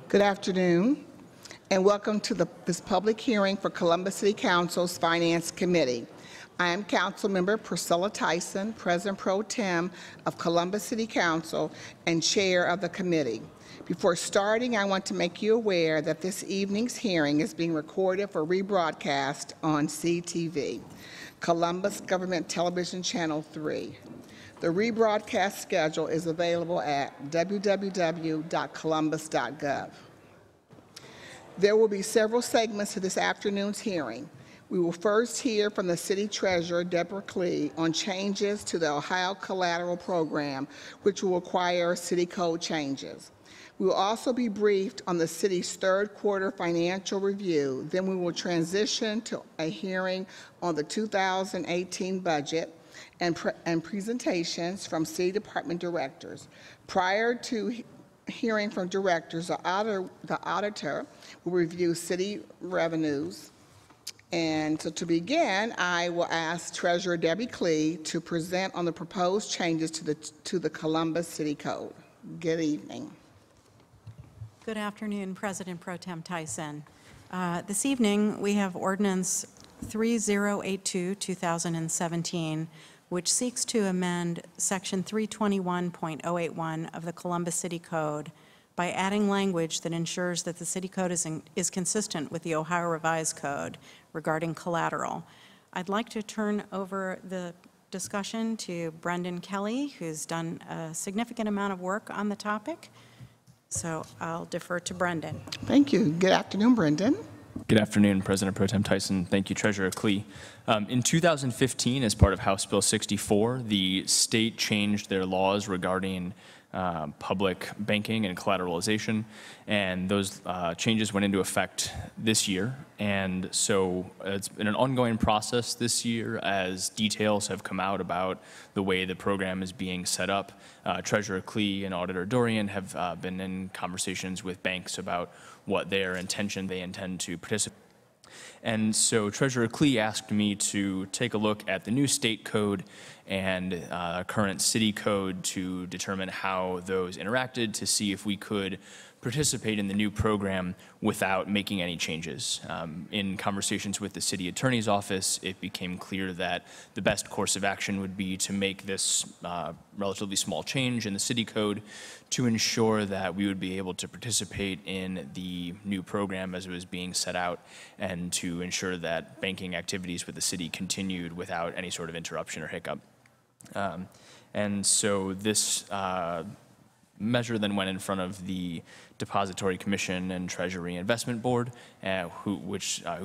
Good afternoon, and welcome to this public hearing for Columbus City Council's Finance Committee. I am Councilmember Priscilla Tyson, President Pro Tem of Columbus City Council and Chair of the committee. Before starting, I want to make you aware that this evening's hearing is being recorded for rebroadcast on CTV, Columbus Government Television Channel 3. The rebroadcast schedule is available at www.columbus.gov. There will be several segments to this afternoon's hearing. We will first hear from the City Treasurer, Deborah Klee, on changes to the Ohio Collateral Program, which will require City Code changes. We will also be briefed on the City's third quarter financial review. Then we will transition to a hearing on the 2018 budget and presentations from City Department directors. Prior to hearing from directors, the auditor will review city revenues. And so to begin, I will ask Treasurer Debbie Klee to present on the proposed changes to the Columbus City Code. Good evening. Good afternoon, President Pro Tem Tyson. This evening, we have Ordinance 3082-2017, which seeks to amend Section 321.081 of the Columbus City Code by adding language that ensures that the City Code is consistent with the Ohio Revised Code regarding collateral. I'd like to turn over the discussion to Brendan Kelly, who's done a significant amount of work on the topic. So I'll defer to Brendan. Thank you. Good afternoon, Brendan. Good afternoon, President Pro Tem Tyson. Thank you, Treasurer Klee. In 2015, as part of House Bill 64, the state changed their laws regarding public banking and collateralization, and those changes went into effect this year. And so it's been an ongoing process this year as details have come out about the way the program is being set up. Treasurer Klee and Auditor Dorian have been in conversations with banks about what their intention they intend to participate. And so Treasurer Klee asked me to take a look at the new state code and current city code to determine how those interacted, to see if we could participate in the new program without making any changes. In conversations with the city attorney's office, it became clear that the best course of action would be to make this relatively small change in the city code to ensure that we would be able to participate in the new program as it was being set out, and to ensure that banking activities with the city continued without any sort of interruption or hiccup. And so this measure then went in front of the Depository Commission and Treasury Investment Board, who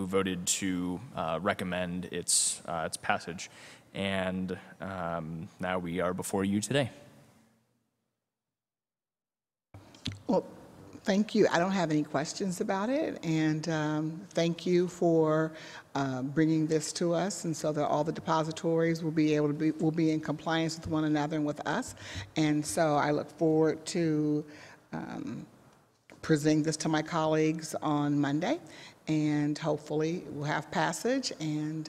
voted to recommend its passage. And now we are before you today. Well, thank you. I don't have any questions about it, and thank you for bringing this to us, and so that all the depositories will be in compliance with one another and with us. And so I look forward to presenting this to my colleagues on Monday, and hopefully we'll have passage. And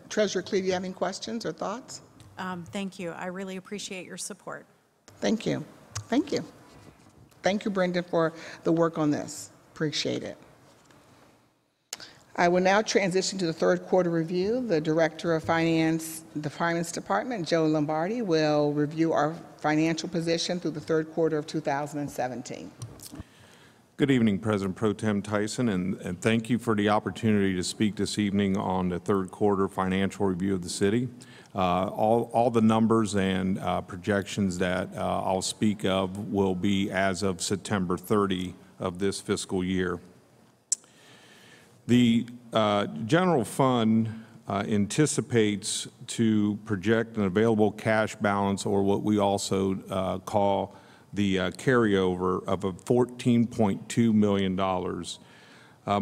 Treasurer Klee, do you have any questions or thoughts? Thank you. I really appreciate your support. Thank you. Thank you. Thank you, Brendan, for the work on this. Appreciate it. I will now transition to the third quarter review. The Director of Finance, the Finance Department, Joe Lombardi, will review our financial position through the third quarter of 2017. Good evening, President Pro Tem Tyson, and thank you for the opportunity to speak this evening on the third quarter financial review of the city. All the numbers and projections that I'll speak of will be as of September 30 of this fiscal year. The general fund anticipates to project an available cash balance, or what we also call the carryover, of $14.2 million.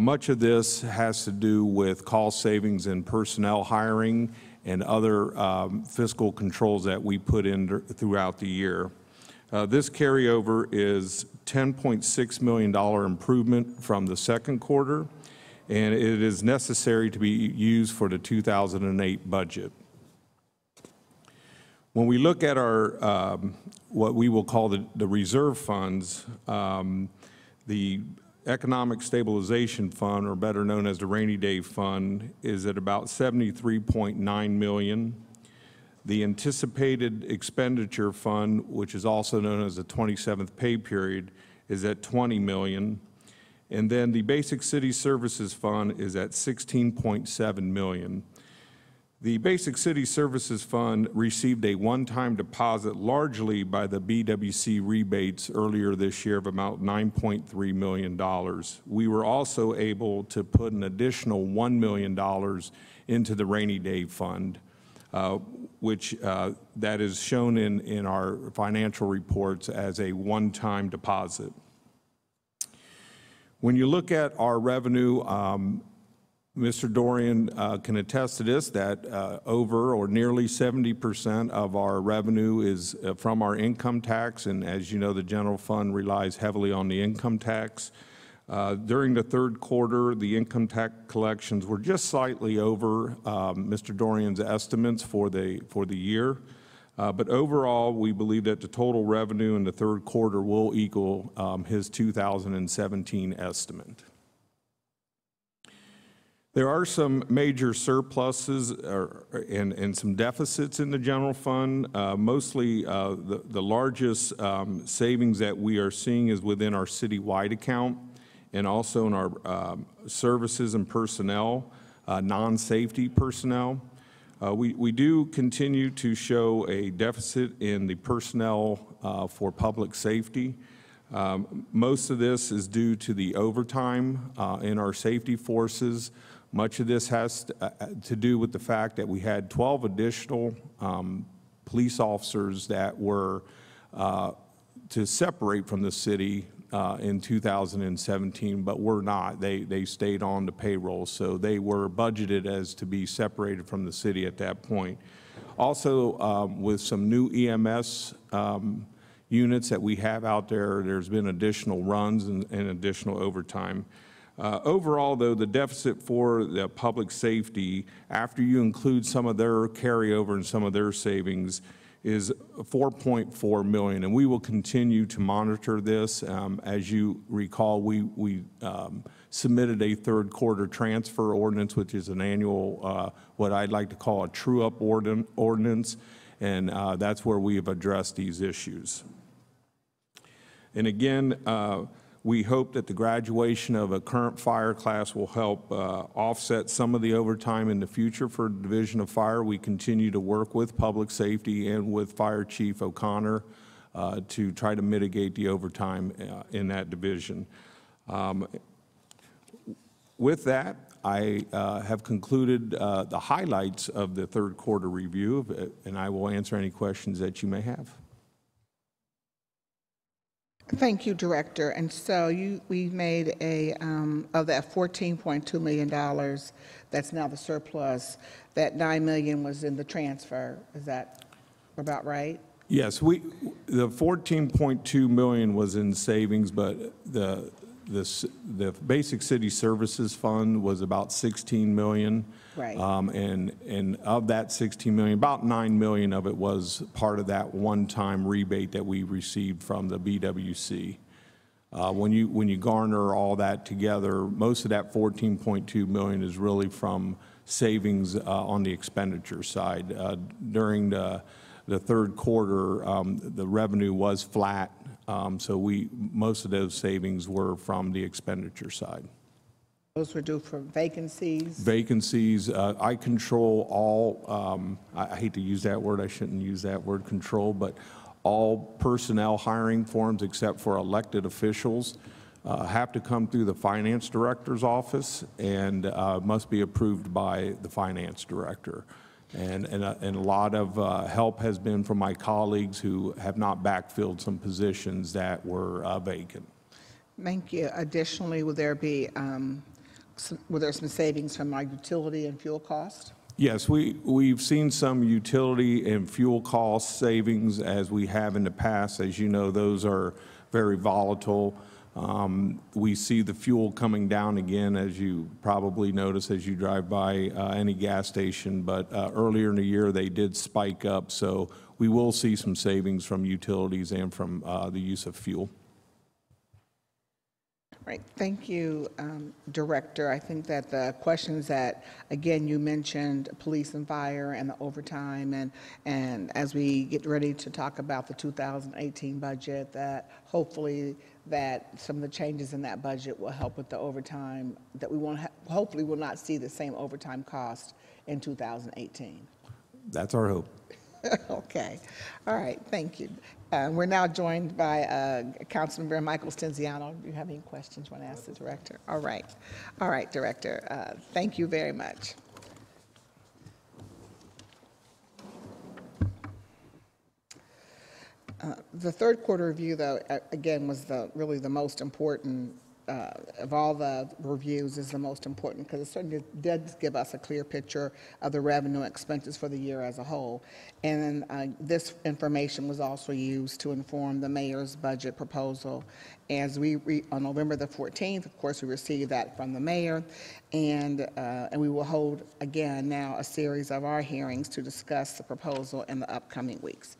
Much of this has to do with cost savings in personnel hiring and other fiscal controls that we put in throughout the year. This carryover is $10.6 million improvement from the second quarter, and it is necessary to be used for the 2008 budget. When we look at our what we will call the reserve funds, The Economic Stabilization Fund, or better known as the Rainy Day Fund, is at about $73.9 million. The Anticipated Expenditure Fund, which is also known as the 27th pay period, is at $20 million. And then the Basic City Services Fund is at $16.7 million. The Basic City Services Fund received a one-time deposit largely by the BWC rebates earlier this year of about $9.3 million. We were also able to put an additional $1 million into the Rainy Day Fund, which that is shown in our financial reports as a one-time deposit. When you look at our revenue, Mr. Dorian can attest to this, that over or nearly 70% of our revenue is from our income tax, and as you know, the general fund relies heavily on the income tax. During the third quarter, the income tax collections were just slightly over Mr. Dorian's estimates for the year. But overall, we believe that the total revenue in the third quarter will equal his 2017 estimate. There are some major surpluses and some deficits in the general fund. Mostly the largest savings that we are seeing is within our citywide account and also in our services and personnel, non-safety personnel. We do continue to show a deficit in the personnel for public safety. Most of this is due to the overtime in our safety forces. Much of this has to do with the fact that we had 12 additional police officers that were to separate from the city in 2017, but were not. They stayed on the payroll, so they were budgeted as to be separated from the city at that point. Also, with some new EMS units that we have out there, there's been additional runs and additional overtime. Overall, though, the deficit for the public safety, after you include some of their carryover and some of their savings, is $4.4 million, and we will continue to monitor this. As you recall, we submitted a third quarter transfer ordinance, which is an annual, what I'd like to call a true-up ordinance, and that's where we have addressed these issues. And again, we hope that the graduation of a current fire class will help offset some of the overtime in the future for the Division of Fire. We continue to work with Public Safety and with Fire Chief O'Connor to try to mitigate the overtime in that division. With that, I have concluded the highlights of the third quarter review, and I will answer any questions that you may have. Thank you, Director. And so we made a, of that $14.2 million, that's now the surplus, that $9 million was in the transfer. Is that about right? Yes, the $14.2 million was in savings, but the Basic City Services Fund was about $16 million. Right. And of that $16 million, about $9 million of it was part of that one-time rebate that we received from the BWC. When you garner all that together, most of that $14.2 million is really from savings on the expenditure side. During the third quarter, the revenue was flat, so most of those savings were from the expenditure side. Those were due for vacancies? Vacancies. I control all, I hate to use that word, I shouldn't use that word, control, but all personnel hiring forms except for elected officials have to come through the finance director's office and must be approved by the finance director. And a lot of help has been from my colleagues who have not backfilled some positions that were vacant. Thank you. Additionally, will there be were there some savings from our utility and fuel cost? Yes, we've seen some utility and fuel cost savings as we have in the past. As you know, those are very volatile. We see the fuel coming down again, as you probably notice as you drive by any gas station, but earlier in the year they did spike up, so we will see some savings from utilities and from the use of fuel. Right, thank you, Director. I think that the questions that, again, you mentioned police and fire and the overtime, and as we get ready to talk about the 2018 budget, that hopefully that some of the changes in that budget will help with the overtime, that we won't, hopefully will not see the same overtime cost in 2018. That's our hope. Okay, all right, thank you. We're now joined by Councilmember Michael Stenziano. Do you have any questions you want to ask the Director? All right, Director, thank you very much. The third quarter review, though, again, was really the most important of all the reviews, is the most important because it certainly did give us a clear picture of the revenue and expenses for the year as a whole. And this information was also used to inform the mayor's budget proposal. As on November the 14th, of course, we received that from the mayor, and we will hold again now a series of our hearings to discuss the proposal in the upcoming weeks.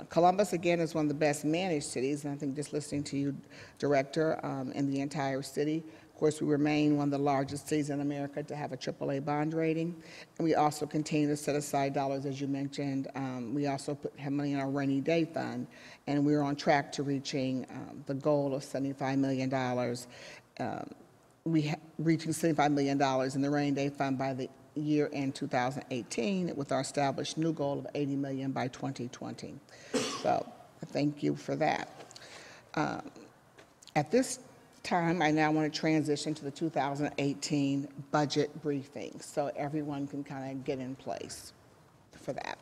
Columbus, again, is one of the best managed cities, and I think just listening to you, Director, in the entire city. Of course, we remain one of the largest cities in America to have a AAA bond rating, and we also continue to set aside dollars, as you mentioned. We also have money in our rainy day fund, and we're on track to reaching the goal of $75 million. Reaching $75 million in the rainy day fund by the year in 2018, with our established new goal of $80 million by 2020. So thank you for that. At this time, I now want to transition to the 2018 budget briefing, so everyone can kind of get in place for that.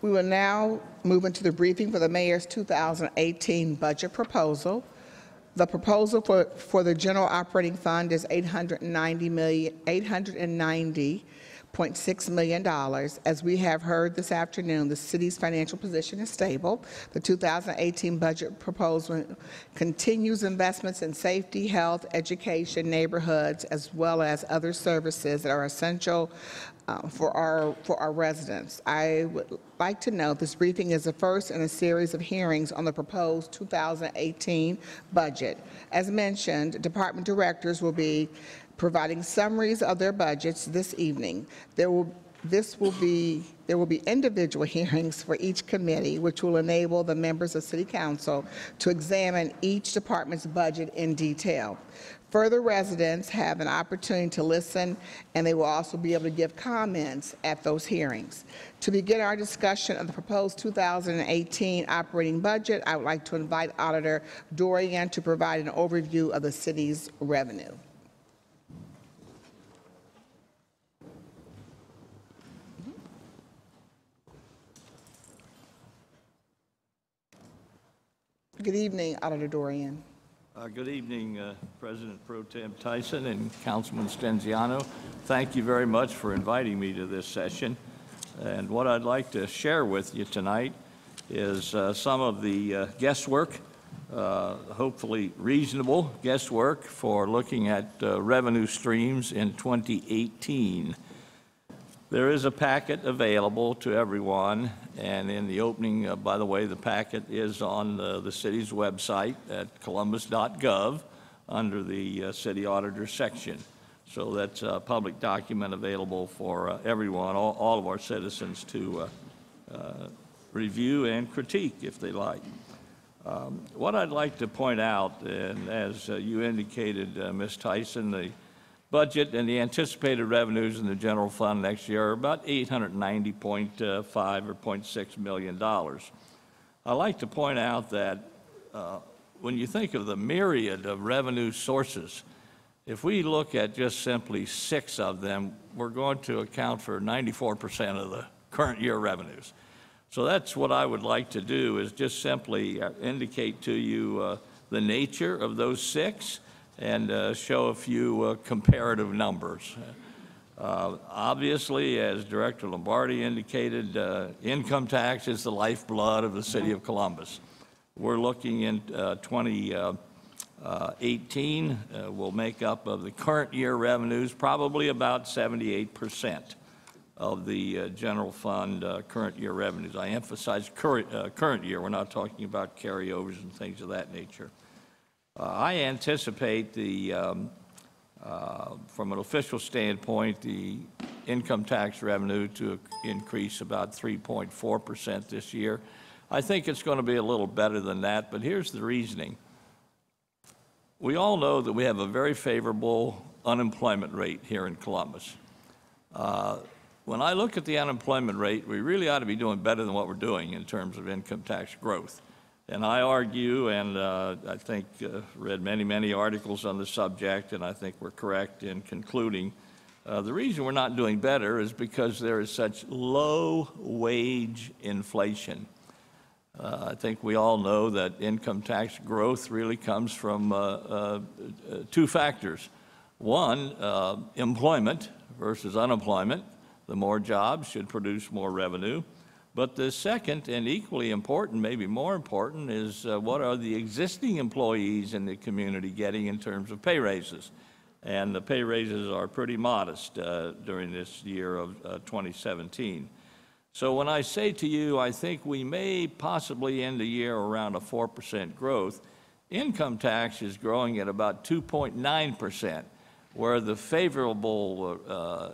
We will now move into the briefing for the mayor's 2018 budget proposal. The proposal for the general operating fund is $890.6 million. As we have heard this afternoon, the city's financial position is stable. The 2018 budget proposal continues investments in safety, health, education, neighborhoods, as well as other services that are essential for our residents. I would like to note this briefing is the first in a series of hearings on the proposed 2018 budget. As mentioned, department directors will be providing summaries of their budgets this evening. There will be individual hearings for each committee, which will enable the members of City Council to examine each department's budget in detail. Further, residents have an opportunity to listen, and they will also be able to give comments at those hearings. To begin our discussion of the proposed 2018 operating budget, I would like to invite Auditor Dorian to provide an overview of the city's revenue. Good evening, Auditor Dorian. Good evening, President Pro Tem Tyson and Councilman Stenziano. Thank you very much for inviting me to this session. And what I'd like to share with you tonight is some of the guesswork, hopefully reasonable guesswork for looking at revenue streams in 2018. There is a packet available to everyone, and in the opening, by the way, the packet is on the city's website at columbus.gov under the city auditor section. So that's a public document available for everyone, all of our citizens to review and critique if they like. What I'd like to point out, and as you indicated, Ms. Tyson, the budget and the anticipated revenues in the general fund next year are about $890.5 or $0.6 million. I like to point out that when you think of the myriad of revenue sources, if we look at just simply 6 of them, we're going to account for 94% of the current year revenues. So that's what I would like to do, is just simply indicate to you the nature of those 6 and show a few comparative numbers. Obviously, as Director Lombardi indicated, income tax is the lifeblood of the city of Columbus. We're looking in 2018 will make up of the current year revenues probably about 78% of the general fund current year revenues. I emphasize current year. We're not talking about carryovers and things of that nature. I anticipate from an official standpoint, the income tax revenue to increase about 3.4% this year. I think it's going to be a little better than that, but here's the reasoning. We all know that we have a very favorable unemployment rate here in Columbus. When I look at the unemployment rate, we really ought to be doing better than what we're doing in terms of income tax growth. And I argue, and I think read many articles on the subject, and I think we're correct in concluding the reason we're not doing better is because there is such low wage inflation. I think we all know that income tax growth really comes from 2 factors. One, employment versus unemployment. The more jobs should produce more revenue. But the second, and equally important, maybe more important, is what are the existing employees in the community getting in terms of pay raises? And the pay raises are pretty modest during this year of 2017. So when I say to you, I think we may possibly end the year around a 4% growth, income tax is growing at about 2.9%, where the favorable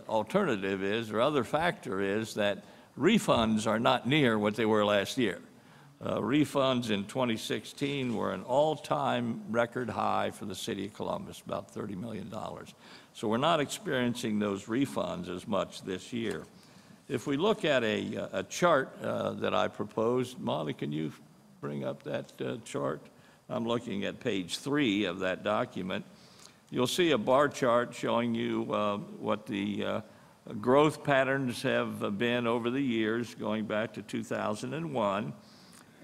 alternative is, or other factor is, that refunds are not near what they were last year. Refunds in 2016 were an all-time record high for the city of Columbus, about $30 million. So we're not experiencing those refunds as much this year. If we look at a chart that I proposed, Molly, can you bring up that chart? I'm looking at page 3 of that document. You'll see a bar chart showing you what the growth patterns have been over the years, going back to 2001.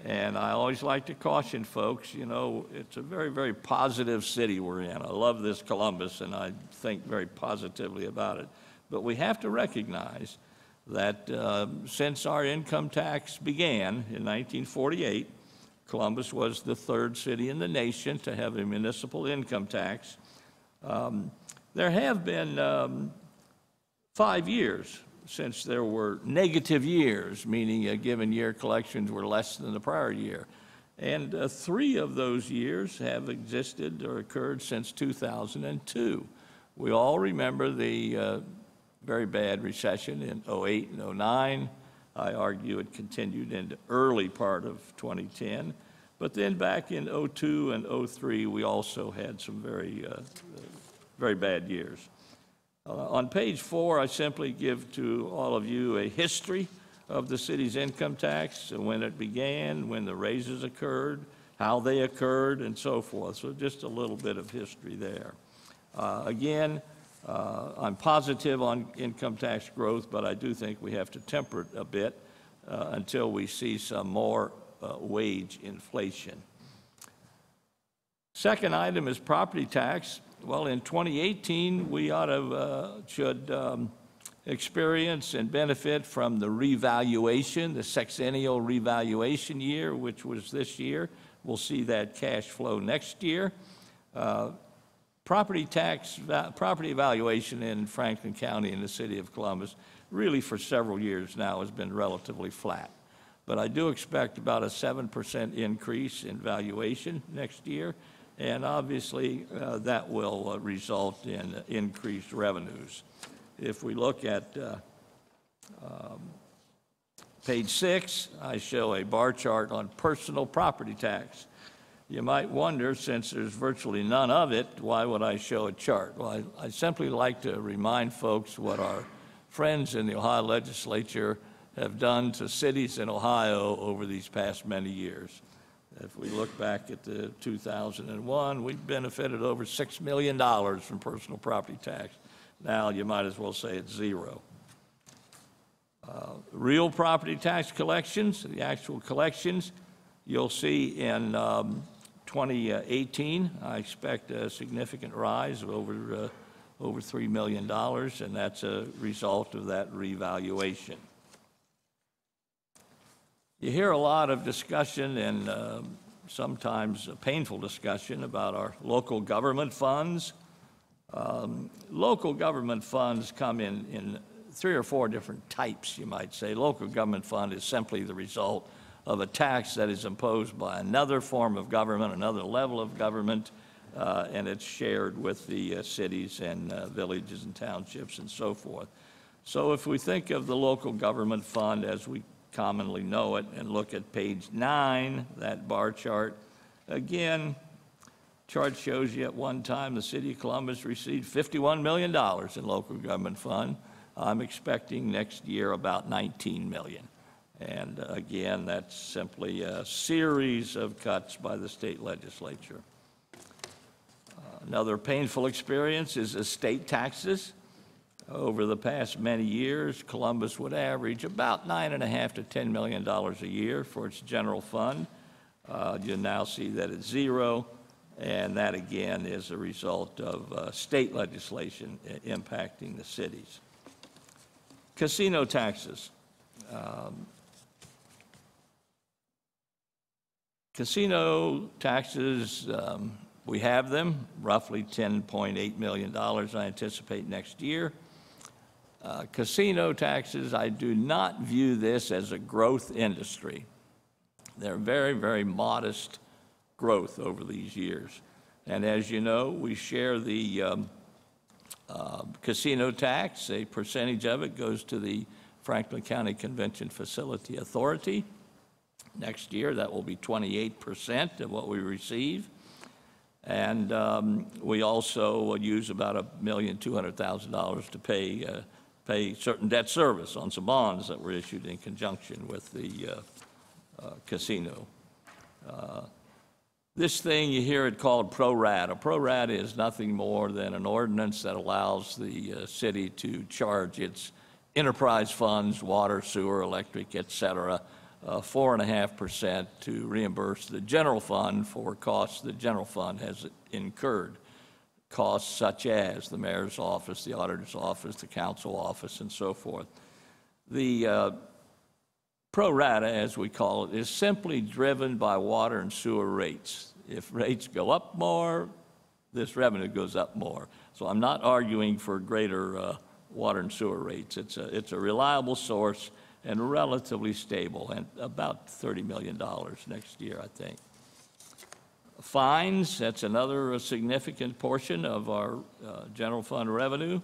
And I always like to caution folks, you know, it's a very positive city we're in. I love this Columbus, and I think very positively about it. But we have to recognize that since our income tax began in 1948, Columbus was the 3rd city in the nation to have a municipal income tax. There have been 5 years since there were negative years, meaning a given year collections were less than the prior year. And 3 of those years have existed or occurred since 2002. We all remember the very bad recession in 08 and 09. I argue it continued into early part of 2010. But then back in 02 and 03, we also had some very bad years. On page 4, I simply give to all of you a history of the city's income tax, when it began, when the raises occurred, how they occurred, and so forth. So just a little bit of history there. Again, I'm positive on income tax growth, but I do think we have to temper it a bit until we see some more wage inflation. Second item is property tax. Well, in 2018, we should experience and benefit from the revaluation, the sexennial revaluation year, which was this year. We'll see that cash flow next year. Property valuation in Franklin County in the city of Columbus really for several years now has been relatively flat. But I do expect about a 7% increase in valuation next year. And obviously, that will result in increased revenues. If we look at page 6, I show a bar chart on personal property tax. You might wonder, since there's virtually none of it, why would I show a chart? Well, I simply like to remind folks what our friends in the Ohio legislature have done to cities in Ohio over these past many years. If we look back at the 2001, we benefited over $6 million from personal property tax. Now you might as well say it's 0. Real property tax collections, the actual collections, you'll see in 2018, I expect a significant rise of over $3 million, and that's a result of that revaluation. You hear a lot of discussion and sometimes a painful discussion about our local government funds. Local government funds come in 3 or 4 different types, you might say. Local government fund is simply the result of a tax that is imposed by another form of government, another level of government, and it's shared with the cities and villages and townships and so forth. So if we think of the local government fund as we commonly know it and look at page 9, that bar chart, again, chart shows you at one time the city of Columbus received $51 million in local government fund. I'm expecting next year about $19 million. And again, that's simply a series of cuts by the state legislature. Another painful experience is estate taxes. Over the past many years, Columbus would average about $9.5 to $10 million a year for its general fund. You now see that it's zero, and that again is a result of state legislation impacting the cities. Casino taxes. Casino taxes, we have them, roughly $10.8 million I anticipate next year. Casino taxes, I do not view this as a growth industry. They're very, very modest growth over these years. And as you know, we share the casino tax. A percentage of it goes to the Franklin County Convention Facility Authority. Next year, that will be 28% of what we receive. And we also will use about $1,200,000 to pay certain debt service on some bonds that were issued in conjunction with the casino. This thing, you hear it called pro rata. Pro rata is nothing more than an ordinance that allows the city to charge its enterprise funds, water, sewer, electric, et cetera, 4.5% to reimburse the general fund for costs the general fund has incurred. Costs such as the mayor's office, the auditor's office, the council office, and so forth. The pro rata, as we call it, is simply driven by water and sewer rates. If rates go up more, this revenue goes up more. So I'm not arguing for greater water and sewer rates. It's a reliable source and relatively stable, and about $30 million next year, I think. Fines, that's another significant portion of our general fund revenue,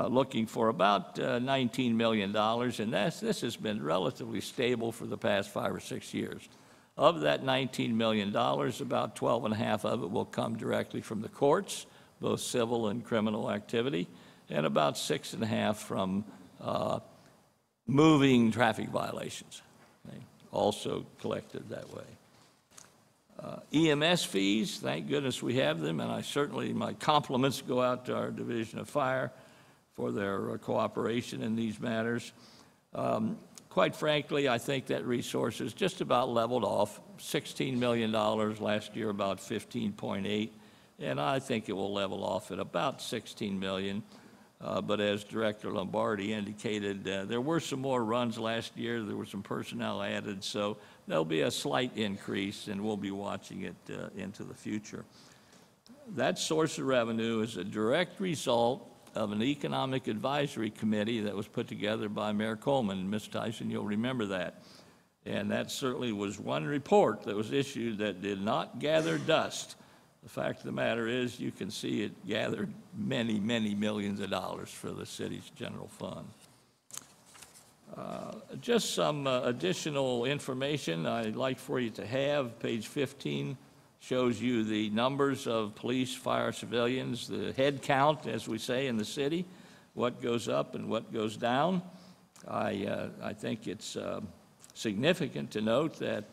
looking for about $19 million, and this has been relatively stable for the past 5 or 6 years. Of that $19 million, about 12.5 of it will come directly from the courts, both civil and criminal activity, and about 6.5 from moving traffic violations, okay, also collected that way. EMS fees, thank goodness we have them, and my compliments go out to our Division of Fire for their cooperation in these matters. Quite frankly, I think that resource is just about leveled off. $16 million last year, about 15.8, and I think it will level off at about 16 million. But as Director Lombardi indicated, there were some more runs last year. There were some personnel added, so there'll be a slight increase, and we'll be watching it into the future. That source of revenue is a direct result of an economic advisory committee that was put together by Mayor Coleman. Ms. Tyson, you'll remember that. And that certainly was one report that was issued that did not gather dust. The fact of the matter is, you can see it gathered many, many millions of dollars for the city's general fund. Just some additional information I'd like for you to have. Page 15 shows you the numbers of police, fire, civilians, the head count, as we say in the city, what goes up and what goes down. I think it's significant to note that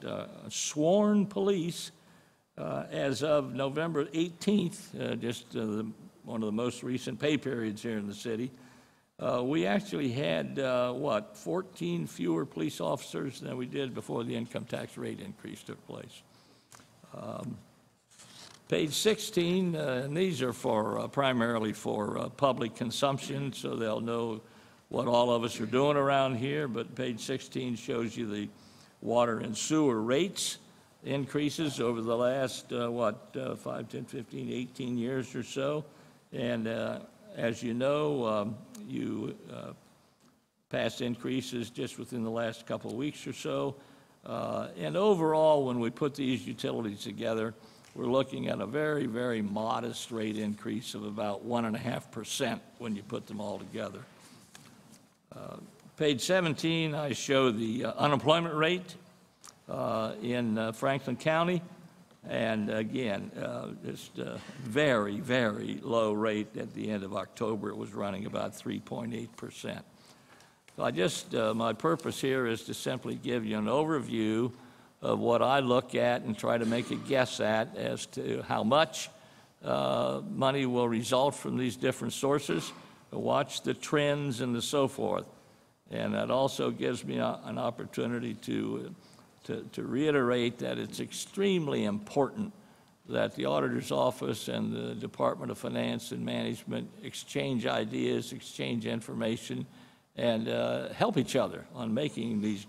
sworn police, as of November 18th, one of the most recent pay periods here in the city, we actually had, 14 fewer police officers than we did before the income tax rate increase took place. Page 16, and these are for primarily for public consumption, so they'll know what all of us are doing around here, but page 16 shows you the water and sewer rates increases over the last, 5, 10, 15, 18 years or so. And as you know, you passed increases just within the last couple of weeks or so. And overall, when we put these utilities together, we're looking at a very, very modest rate increase of about 1.5% when you put them all together. Page 17, I show the unemployment rate in Franklin County. And again, just a very, very low rate at the end of October. It was running about 3.8%. So I just, my purpose here is to simply give you an overview of what I look at and try to make a guess at as to how much money will result from these different sources, watch the trends and so forth. And that also gives me an opportunity to reiterate that it's extremely important that the Auditor's Office and the Department of Finance and Management exchange ideas, exchange information, and help each other on making these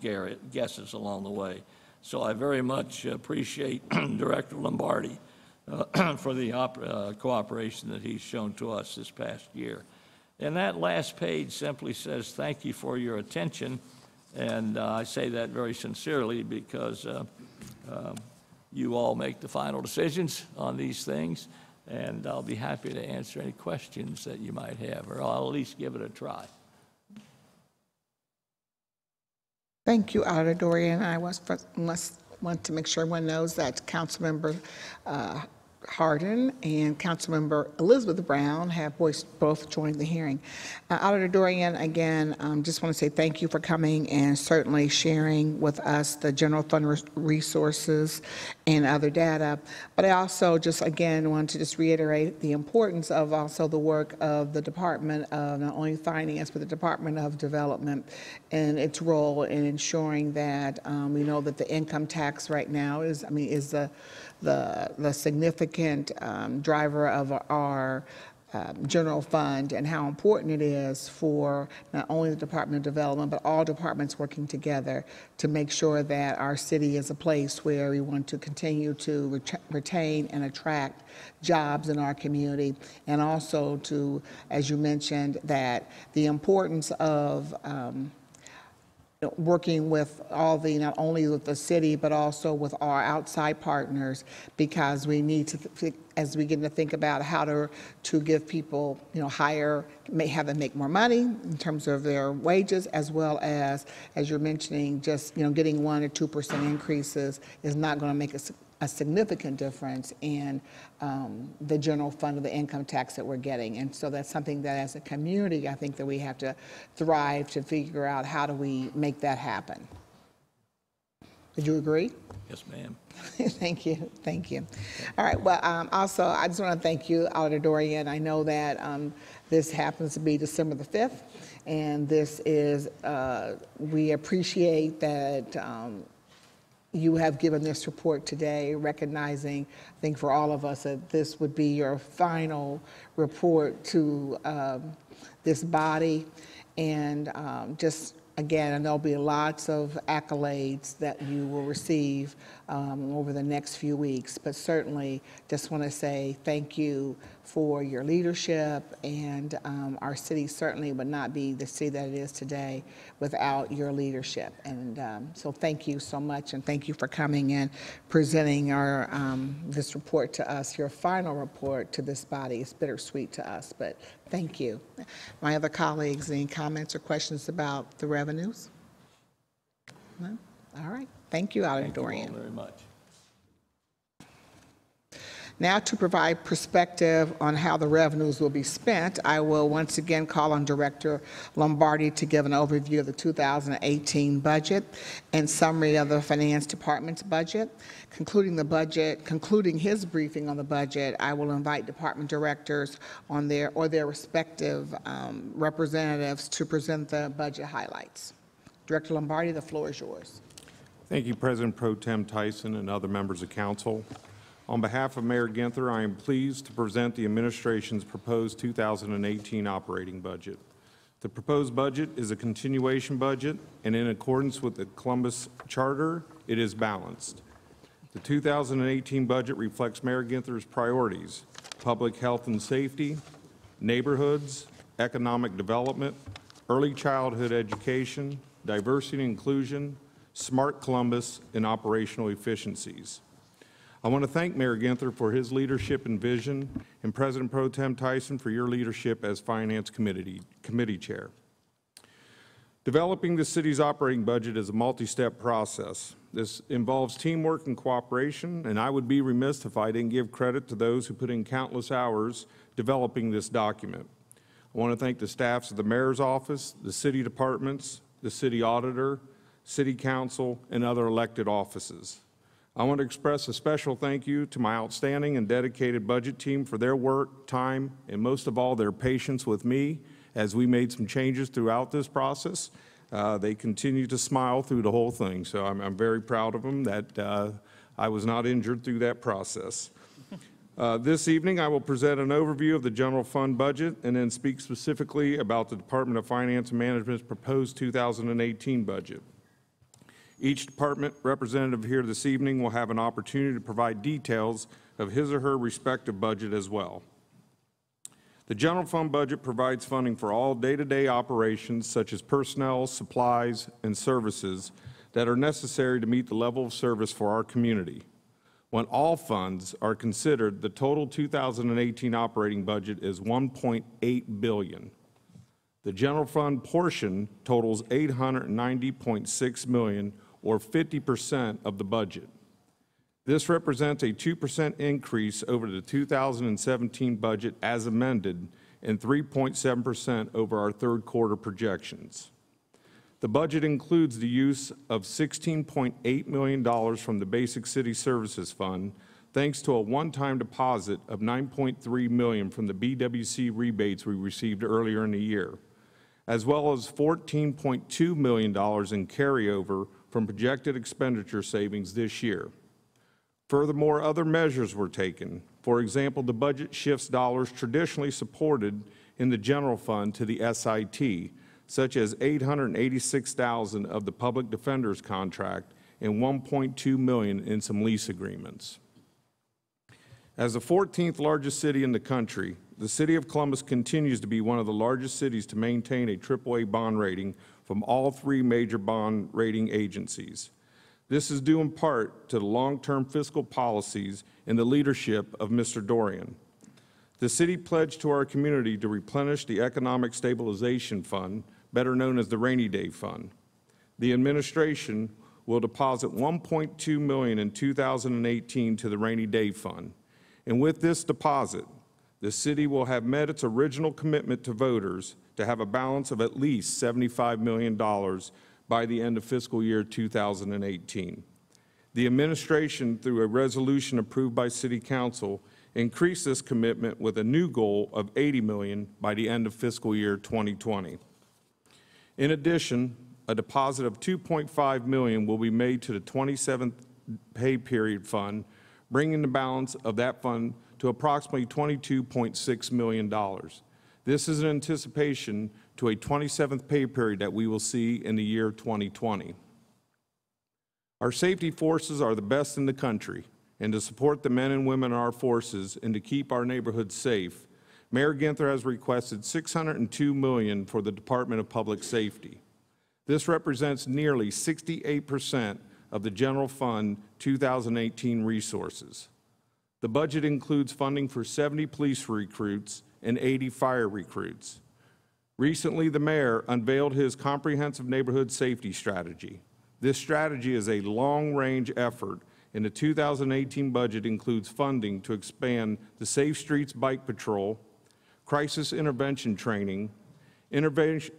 guesses along the way. So I very much appreciate Director Lombardi for the cooperation that he's shown to us this past year. And that last page simply says, thank you for your attention. And I say that very sincerely because you all make the final decisions on these things. And I'll be happy to answer any questions that you might have, or I'll at least give it a try. Thank you, Auditor Dorian. I must want to make sure everyone knows that Councilmember Hardin and Councilmember Elizabeth Brown have both joined the hearing. Auditor Dorian, again, just want to say thank you for coming and certainly sharing with us the general fund resources and other data. But I also just, again, want to just reiterate the importance of also the work of the Department of not only Finance, but the Department of Development and its role in ensuring that we know that the income tax right now is the significant driver of our general fund, and how important it is for not only the Department of Development, but all departments working together to make sure that our city is a place where we want to continue to retain and attract jobs in our community, and also to, as you mentioned, that the importance of working with all the, not only with the city, but also with our outside partners, because we need to, as we begin to think about how to give people, higher, have them make more money in terms of their wages, as well as you're mentioning, just, getting 1 or 2% increases is not going to make a significant difference in the general fund of the income tax that we're getting. And so that's something that as a community, I think that we have to thrive to figure out how do we make that happen. Would you agree? Yes, ma'am. Thank you. Thank you. All right. Well, also, I just want to thank you, Auditor Dorian. I know that this happens to be December the 5th, and this is, we appreciate that you have given this report today, recognizing, I think for all of us, that this would be your final report to this body. And just, again, and there'll be lots of accolades that you will receive over the next few weeks. But certainly, just want to say thank you for your leadership, and our city certainly would not be the city that it is today without your leadership. And so thank you so much, and thank you for coming and presenting our this report to us, your final report to this body. It's bittersweet to us, but thank you. My other colleagues, any comments or questions about the revenues? No? All right. Thank you, Auditor Dorian. Thank you all very much. Now, to provide perspective on how the revenues will be spent, I will once again call on Director Lombardi to give an overview of the 2018 budget and summary of the Finance Department's budget. Concluding his briefing on the budget, I will invite department directors on their respective representatives to present the budget highlights. Director Lombardi, the floor is yours. Thank you, President Pro Tem Tyson and other members of council. On behalf of Mayor Ginther, I am pleased to present the administration's proposed 2018 operating budget. The proposed budget is a continuation budget, and in accordance with the Columbus Charter, it is balanced. The 2018 budget reflects Mayor Ginther's priorities: public health and safety, neighborhoods, economic development, early childhood education, diversity and inclusion, smart Columbus, and operational efficiencies. I want to thank Mayor Ginther for his leadership and vision, and President Pro Tem Tyson for your leadership as Finance Committee Chair. Developing the city's operating budget is a multi-step process. This involves teamwork and cooperation, and I would be remiss if I didn't give credit to those who put in countless hours developing this document. I want to thank the staffs of the Mayor's Office, the city departments, the city auditor, city council, and other elected offices. I want to express a special thank you to my outstanding and dedicated budget team for their work, time, and most of all, their patience with me as we made some changes throughout this process. They continue to smile through the whole thing, so I'm very proud of them that I was not injured through that process. This evening, I will present an overview of the general fund budget and then speak specifically about the Department of Finance and Management's proposed 2018 budget. Each department representative here this evening will have an opportunity to provide details of his or her respective budget as well. The general fund budget provides funding for all day-to-day operations such as personnel, supplies, and services that are necessary to meet the level of service for our community. When all funds are considered, the total 2018 operating budget is $1.8 billion. The general fund portion totals $890.6 million, or 50% of the budget. This represents a 2% increase over the 2017 budget as amended and 3.7% over our third quarter projections. The budget includes the use of $16.8 million from the Basic City Services Fund, thanks to a one-time deposit of $9.3 million from the BWC rebates we received earlier in the year, as well as $14.2 million in carryover from projected expenditure savings this year. Furthermore, other measures were taken. For example, the budget shifts dollars traditionally supported in the general fund to the SIT, such as $886,000 of the public defender's contract and $1.2 million in some lease agreements. As the 14th largest city in the country, the City of Columbus continues to be one of the largest cities to maintain a AAA bond rating from all three major bond rating agencies. This is due in part to the long-term fiscal policies and the leadership of Mr. Dorian. The city pledged to our community to replenish the Economic Stabilization Fund, better known as the Rainy Day Fund. The administration will deposit $1.2 million in 2018 to the Rainy Day Fund. And with this deposit, the city will have met its original commitment to voters to have a balance of at least $75 million by the end of fiscal year 2018. The administration, through a resolution approved by City Council, increased this commitment with a new goal of $80 million by the end of fiscal year 2020. In addition, a deposit of $2.5 million will be made to the 27th pay period fund, bringing the balance of that fund to approximately $22.6 million. This is in anticipation to a 27th pay period that we will see in the year 2020. Our safety forces are the best in the country, and to support the men and women in our forces and to keep our neighborhoods safe, Mayor Ginther has requested $602 million for the Department of Public Safety. This represents nearly 68% of the general fund 2018 resources. The budget includes funding for 70 police recruits and 80 fire recruits. Recently, the mayor unveiled his comprehensive neighborhood safety strategy. This strategy is a long-range effort in the 2018 budget includes funding to expand the Safe Streets Bike Patrol, crisis intervention training, intervention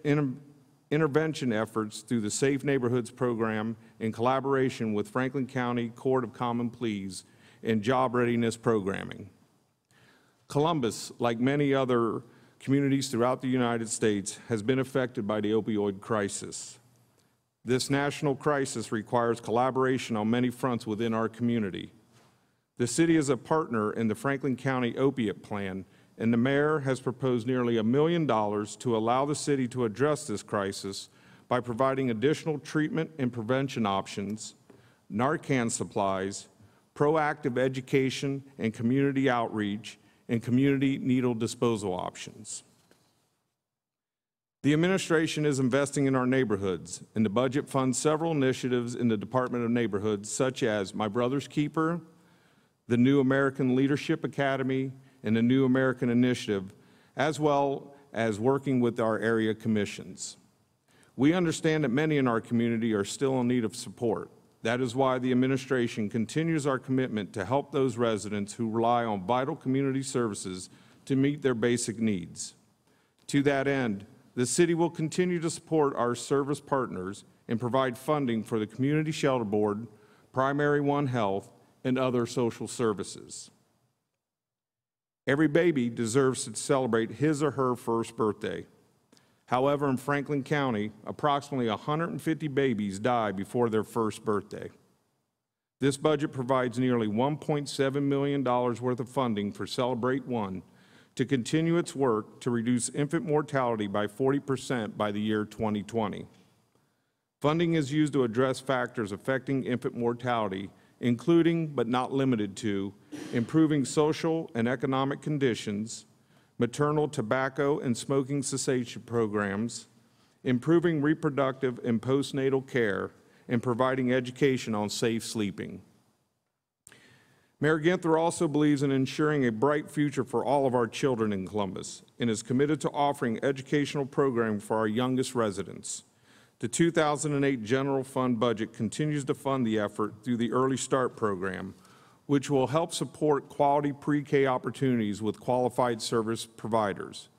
efforts through the Safe Neighborhoods program in collaboration with Franklin County Court of Common Pleas, and job readiness programming. Columbus, like many other communities throughout the United States, has been affected by the opioid crisis. This national crisis requires collaboration on many fronts within our community. The city is a partner in the Franklin County Opiate Plan, and the mayor has proposed nearly $1 million to allow the city to address this crisis by providing additional treatment and prevention options, Narcan supplies, proactive education and community outreach, and community needle disposal options. The administration is investing in our neighborhoods, and the budget funds several initiatives in the Department of Neighborhoods, such as My Brother's Keeper, the New American Leadership Academy, and the New American Initiative, as well as working with our area commissions. We understand that many in our community are still in need of support. That is why the administration continues our commitment to help those residents who rely on vital community services to meet their basic needs. To that end, the city will continue to support our service partners and provide funding for the Community Shelter Board, Primary One Health, and other social services. Every baby deserves to celebrate his or her first birthday. However, in Franklin County, approximately 150 babies die before their first birthday. This budget provides nearly $1.7 million worth of funding for Celebrate One to continue its work to reduce infant mortality by 40% by the year 2020. Funding is used to address factors affecting infant mortality, including but not limited to improving social and economic conditions, maternal tobacco and smoking cessation programs, improving reproductive and postnatal care, and providing education on safe sleeping. Mayor Ginther also believes in ensuring a bright future for all of our children in Columbus and is committed to offering educational programming for our youngest residents. The 2008 general fund budget continues to fund the effort through the Early Start program, which will help support quality pre-K opportunities with qualified service providers.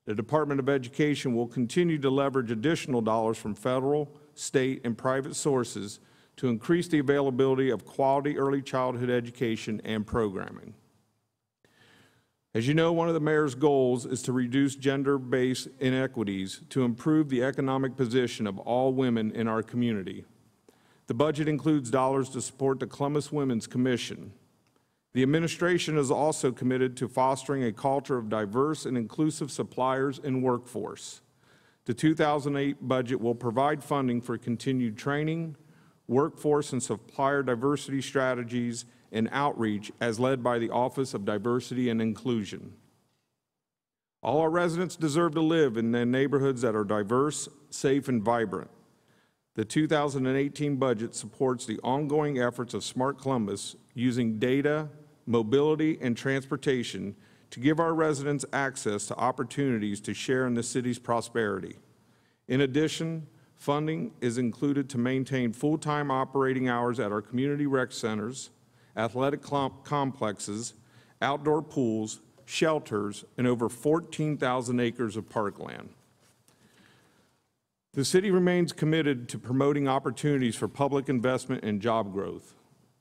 The Department of Education will continue to leverage additional dollars from federal, state, and private sources to increase the availability of quality early childhood education and programming. As you know, one of the mayor's goals is to reduce gender-based inequities to improve the economic position of all women in our community. The budget includes dollars to support the Columbus Women's Commission. The administration is also committed to fostering a culture of diverse and inclusive suppliers and workforce. The 2008 budget will provide funding for continued training, workforce and supplier diversity strategies, and outreach as led by the Office of Diversity and Inclusion. All our residents deserve to live in neighborhoods that are diverse, safe, and vibrant. The 2018 budget supports the ongoing efforts of Smart Columbus using data, mobility, and transportation to give our residents access to opportunities to share in the city's prosperity. In addition, funding is included to maintain full-time operating hours at our community rec centers, athletic complexes, outdoor pools, shelters, and over 14,000 acres of parkland. The city remains committed to promoting opportunities for public investment and job growth.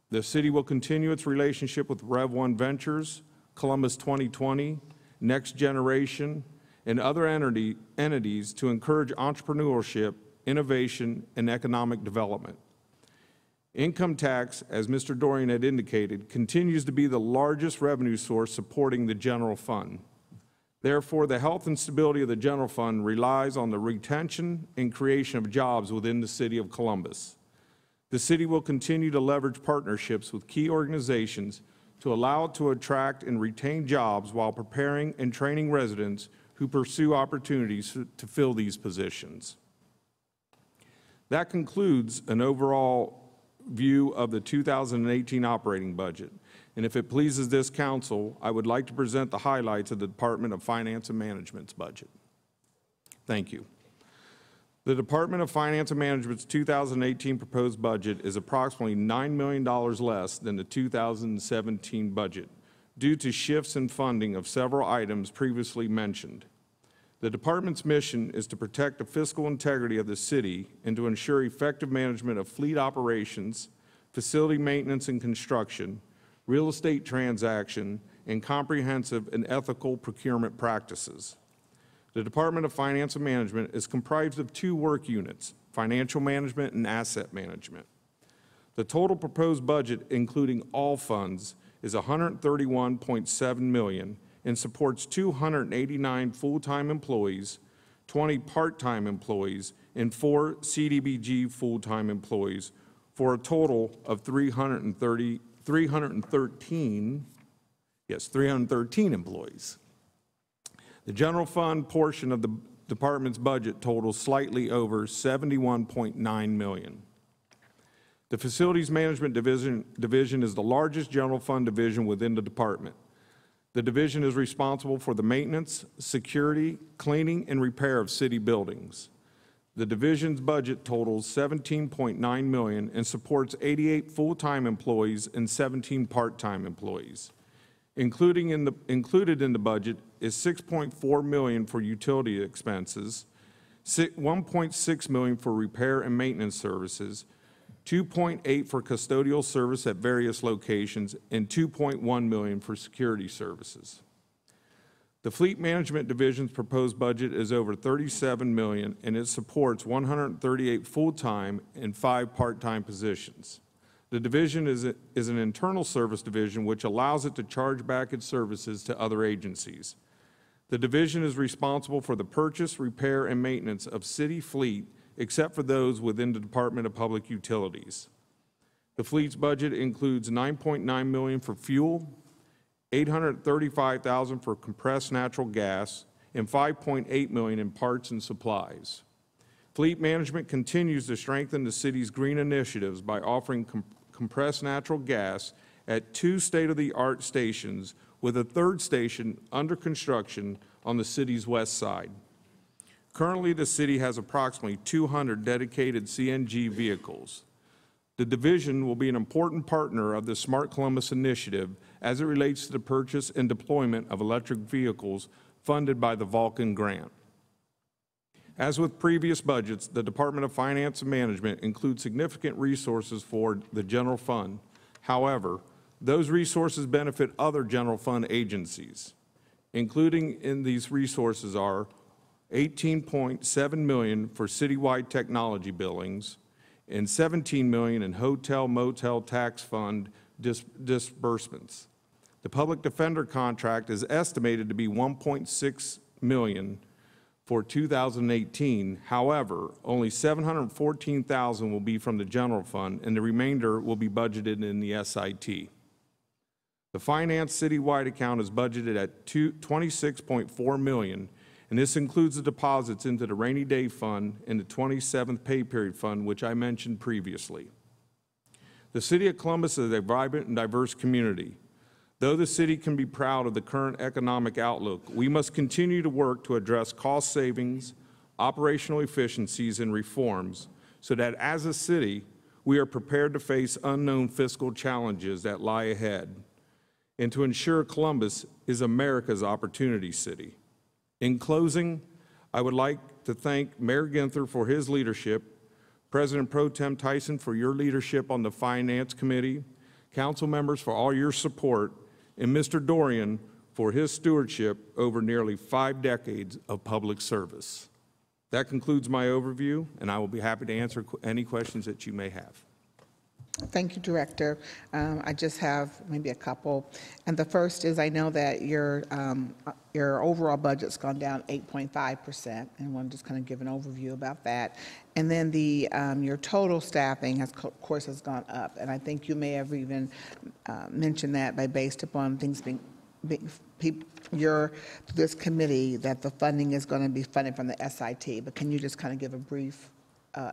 The city will continue its relationship with Rev 1 Ventures, Columbus 2020, Next Generation, and other entities to encourage entrepreneurship, innovation, and economic development. Income tax, as Mr. Dorian had indicated, continues to be the largest revenue source supporting the general fund. Therefore, the health and stability of the general fund relies on the retention and creation of jobs within the city of Columbus. The city will continue to leverage partnerships with key organizations to allow it to attract and retain jobs while preparing and training residents who pursue opportunities to fill these positions. That concludes an overall view of the 2018 operating budget. And if it pleases this council, I would like to present the highlights of the Department of Finance and Management's budget. Thank you. The Department of Finance and Management's 2018 proposed budget is approximately $9 million less than the 2017 budget due to shifts in funding of several items previously mentioned. The department's mission is to protect the fiscal integrity of the city and to ensure effective management of fleet operations, facility maintenance and construction, real estate transaction, and comprehensive and ethical procurement practices. The Department of Finance and Management is comprised of two work units, financial management and asset management. The total proposed budget, including all funds, is $131.7 million and supports 289 full-time employees, 20 part-time employees, and 4 CDBG full-time employees for a total of 313 employees. The general fund portion of the department's budget totals slightly over $71.9 million. The Facilities Management Division is the largest general fund division within the department. The division is responsible for the maintenance, security, cleaning, and repair of city buildings. The division's budget totals $17.9 million and supports 88 full-time employees and 17 part-time employees. Included in the budget is $6.4 million for utility expenses, $1.6 million for repair and maintenance services, $2.8 for custodial service at various locations, and $2.1 million for security services. The Fleet Management Division's proposed budget is over $37 million, and it supports 138 full-time and 5 part-time positions. The division is an internal service division which allows it to charge back its services to other agencies. The division is responsible for the purchase, repair, and maintenance of city fleet, except for those within the Department of Public Utilities. The fleet's budget includes $9.9 million for fuel, $835,000 for compressed natural gas, and $5.8 million in parts and supplies. Fleet management continues to strengthen the city's green initiatives by offering compressed natural gas at 2 state-of-the-art stations, with a 3rd station under construction on the city's west side. Currently, the city has approximately 200 dedicated CNG vehicles. The division will be an important partner of the Smart Columbus initiative as it relates to the purchase and deployment of electric vehicles funded by the Vulcan grant. As with previous budgets, the Department of Finance and Management includes significant resources for the general fund. However, those resources benefit other general fund agencies. Including in these resources are $18.7 million for citywide technology billings and $17 million in hotel motel tax fund disbursements. The public defender contract is estimated to be $1.6 million for 2018. However, only $714,000 will be from the general fund, and the remainder will be budgeted in the SIT. The finance citywide account is budgeted at $26.4 million, and this includes the deposits into the rainy day fund and the 27th pay period fund, which I mentioned previously. The city of Columbus is a vibrant and diverse community. Though the city can be proud of the current economic outlook, we must continue to work to address cost savings, operational efficiencies, and reforms so that as a city, we are prepared to face unknown fiscal challenges that lie ahead and to ensure Columbus is America's opportunity city. In closing, I would like to thank Mayor Ginther for his leadership, President Pro Tem Tyson for your leadership on the Finance Committee, council members for all your support, and Mr. Dorian for his stewardship over nearly 5 decades of public service. That concludes my overview, and I will be happy to answer any questions that you may have. Thank you, Director. I just have maybe a couple. And the first is, I know that your overall budget's gone down 8.5%, and want to just kind of give an overview about that. And then your total staffing has, of course, has gone up. And I think you may have even mentioned that based upon things this committee, that the funding is going to be funded from the SIT. But can you just kind of give a brief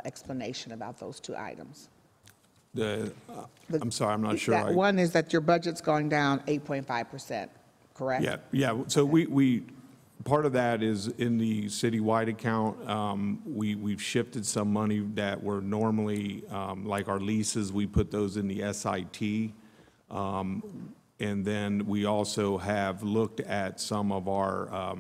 explanation about those 2 items? I'm sorry, I'm not sure. One is that your budget's going down 8.5%, correct? Yeah. So we Part of that is in the citywide account. We've shifted some money that were normally, like our leases, we put those in the SIT. And then we also have looked at some of our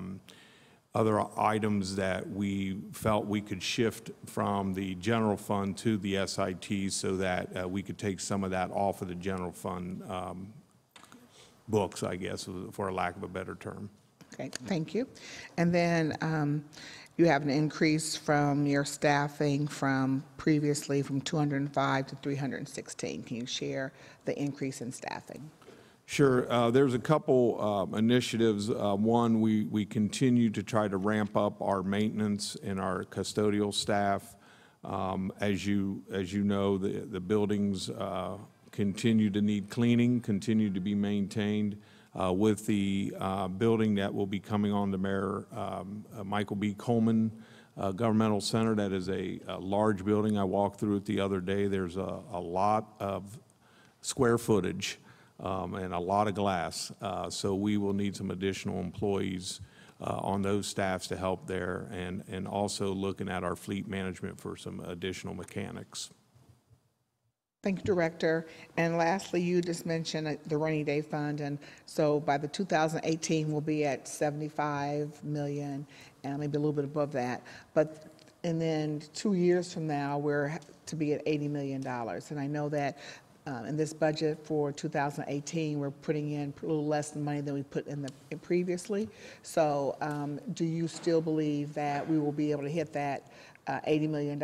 other items that we felt we could shift from the general fund to the SIT so that we could take some of that off of the general fund books, I guess, for a lack of a better term. Okay, thank you. And then you have an increase from your staffing from previously from 205 to 316. Can you share the increase in staffing? Sure. There's a couple initiatives. One, we continue to try to ramp up our maintenance and our custodial staff. As you know, the buildings continue to need cleaning, continue to be maintained. With the building that will be coming on to Mayor Michael B. Coleman Governmental Center, that is a large building. I walked through it the other day. There's a lot of square footage and a lot of glass. So we will need some additional employees on those staffs to help there, and also looking at our fleet management for some additional mechanics. Thank you, Director. And lastly, you just mentioned the rainy day fund, and so by the 2018, we'll be at 75 million, and maybe a little bit above that. And then 2 years from now, we're to be at $80 million. And I know that in this budget for 2018, we're putting in a little less money than we put in previously. So do you still believe that we will be able to hit that $80 million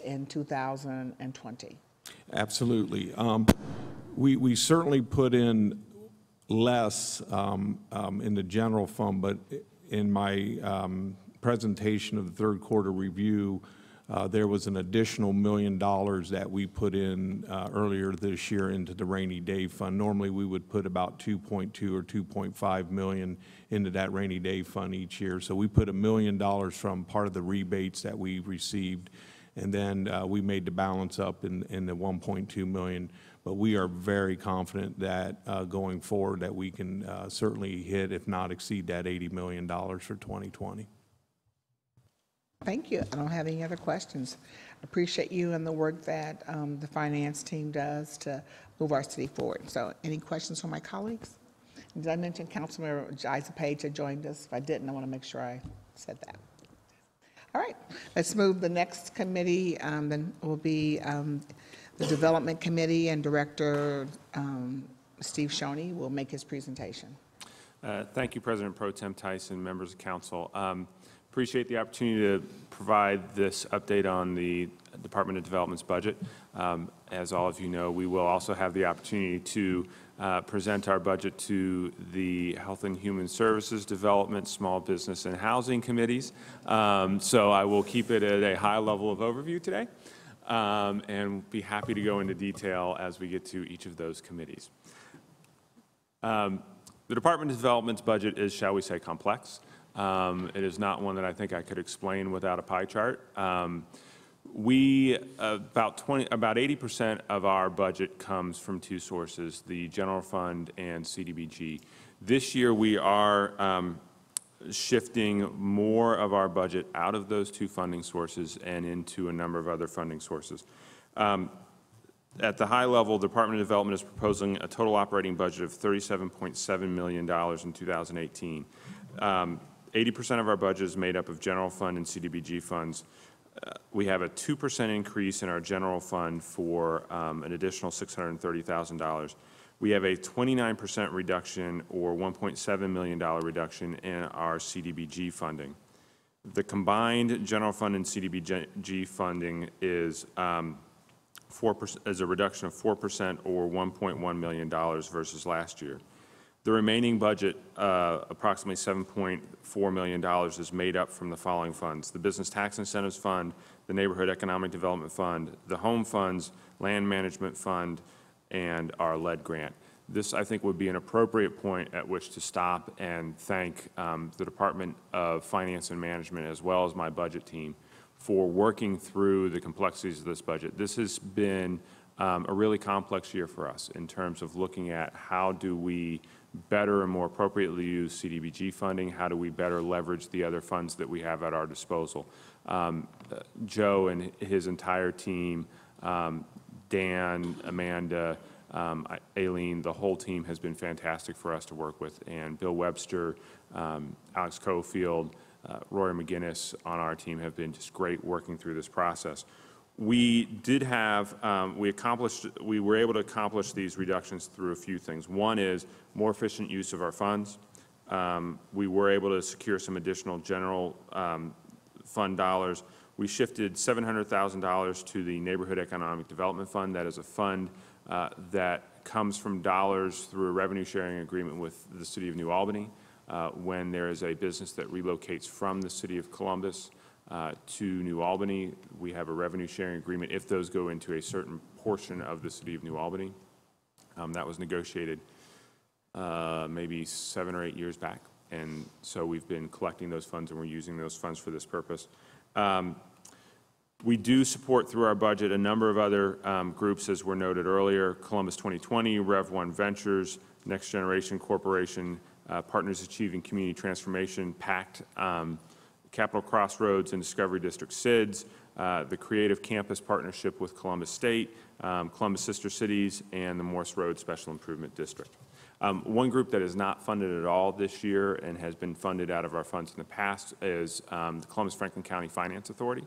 in 2020? Absolutely. We certainly put in less in the general fund, but in my presentation of the third quarter review, there was an additional $1 million that we put in earlier this year into the rainy day fund. Normally, we would put about 2.2 or 2.5 million into that rainy day fund each year. So we put $1 million from part of the rebates that we received, and then we made the balance up in the 1.2 million. But we are very confident that going forward that we can certainly hit, if not exceed, that $80 million for 2020. Thank you. I don't have any other questions. Appreciate you and the work that the finance team does to move our city forward. So any questions from my colleagues? Did I mention Councilmember Isa Page had joined us? If I didn't, I want to make sure I said that. All right, let's move the next committee. Then will be the Development Committee, and Director Steve Shoney will make his presentation. Thank you, President Pro Tem Tyson, members of council. Appreciate the opportunity to provide this update on the Department of Development's budget. As all of you know, we will also have the opportunity to present our budget to the Health and Human Services, Development, Small Business, and Housing Committees. So I will keep it at a high level of overview today, and be happy to go into detail as we get to each of those committees. The Department of Development's budget is, shall we say, complex. It is not one that I think I could explain without a pie chart. About 80% of our budget comes from two sources, the general fund and CDBG. This year we are shifting more of our budget out of those two funding sources and into a number of other funding sources. At the high level, the Department of Development is proposing a total operating budget of $37.7 million in 2018. 80% of our budget is made up of general fund and CDBG funds. We have a 2% increase in our general fund for an additional $630,000. We have a 29% reduction or $1.7 million reduction in our CDBG funding. The combined general fund and CDBG funding is 4%, is a reduction of 4% or $1.1 million versus last year. The remaining budget, approximately $7.4 million, is made up from the following funds: the Business Tax Incentives Fund, the Neighborhood Economic Development Fund, the Home Funds, Land Management Fund, and our lead grant. This, I think, would be an appropriate point at which to stop and thank the Department of Finance and Management, as well as my budget team, for working through the complexities of this budget. This has been a really complex year for us in terms of looking at how do we better and more appropriately use CDBG funding, how do we better leverage the other funds that we have at our disposal. Joe and his entire team, Dan, Amanda, Aileen, the whole team has been fantastic for us to work with, and Bill Webster, Alex Cofield, Roy McGinnis on our team have been just great working through this process. We did have, we were able to accomplish these reductions through a few things. One is more efficient use of our funds. We were able to secure some additional general fund dollars. We shifted $700,000 to the Neighborhood Economic Development Fund. That is a fund that comes from dollars through a revenue sharing agreement with the City of New Albany. When there is a business that relocates from the City of Columbus to New Albany, we have a revenue sharing agreement if those go into a certain portion of the City of New Albany. That was negotiated maybe 7 or 8 years back, and so we've been collecting those funds and we're using those funds for this purpose. We do support through our budget a number of other groups, as were noted earlier: Columbus 2020, Rev 1 Ventures, Next Generation Corporation, Partners Achieving Community Transformation, PACT, Capital Crossroads and Discovery District SIDS, the Creative Campus Partnership with Columbus State, Columbus Sister Cities, and the Morse Road Special Improvement District. One group that is not funded at all this year and has been funded out of our funds in the past is the Columbus-Franklin County Finance Authority.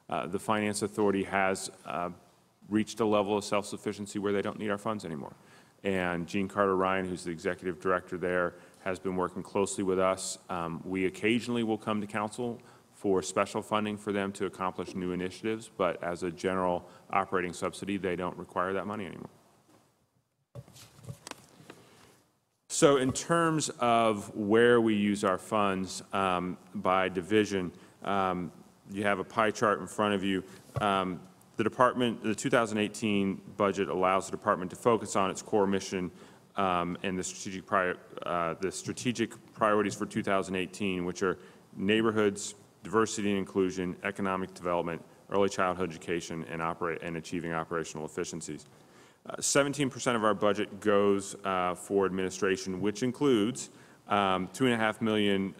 The Finance Authority has reached a level of self-sufficiency where they don't need our funds anymore. And Jean Carter Ryan, who's the executive director there, has been working closely with us. We occasionally will come to council for special funding for them to accomplish new initiatives, but as a general operating subsidy, they don't require that money anymore. So in terms of where we use our funds by division, you have a pie chart in front of you. The department, the 2018 budget allows the department to focus on its core mission and the strategic priorities for 2018, which are neighborhoods, diversity and inclusion, economic development, early childhood education, and achieving operational efficiencies. 17% of our budget goes for administration, which includes $2.5 million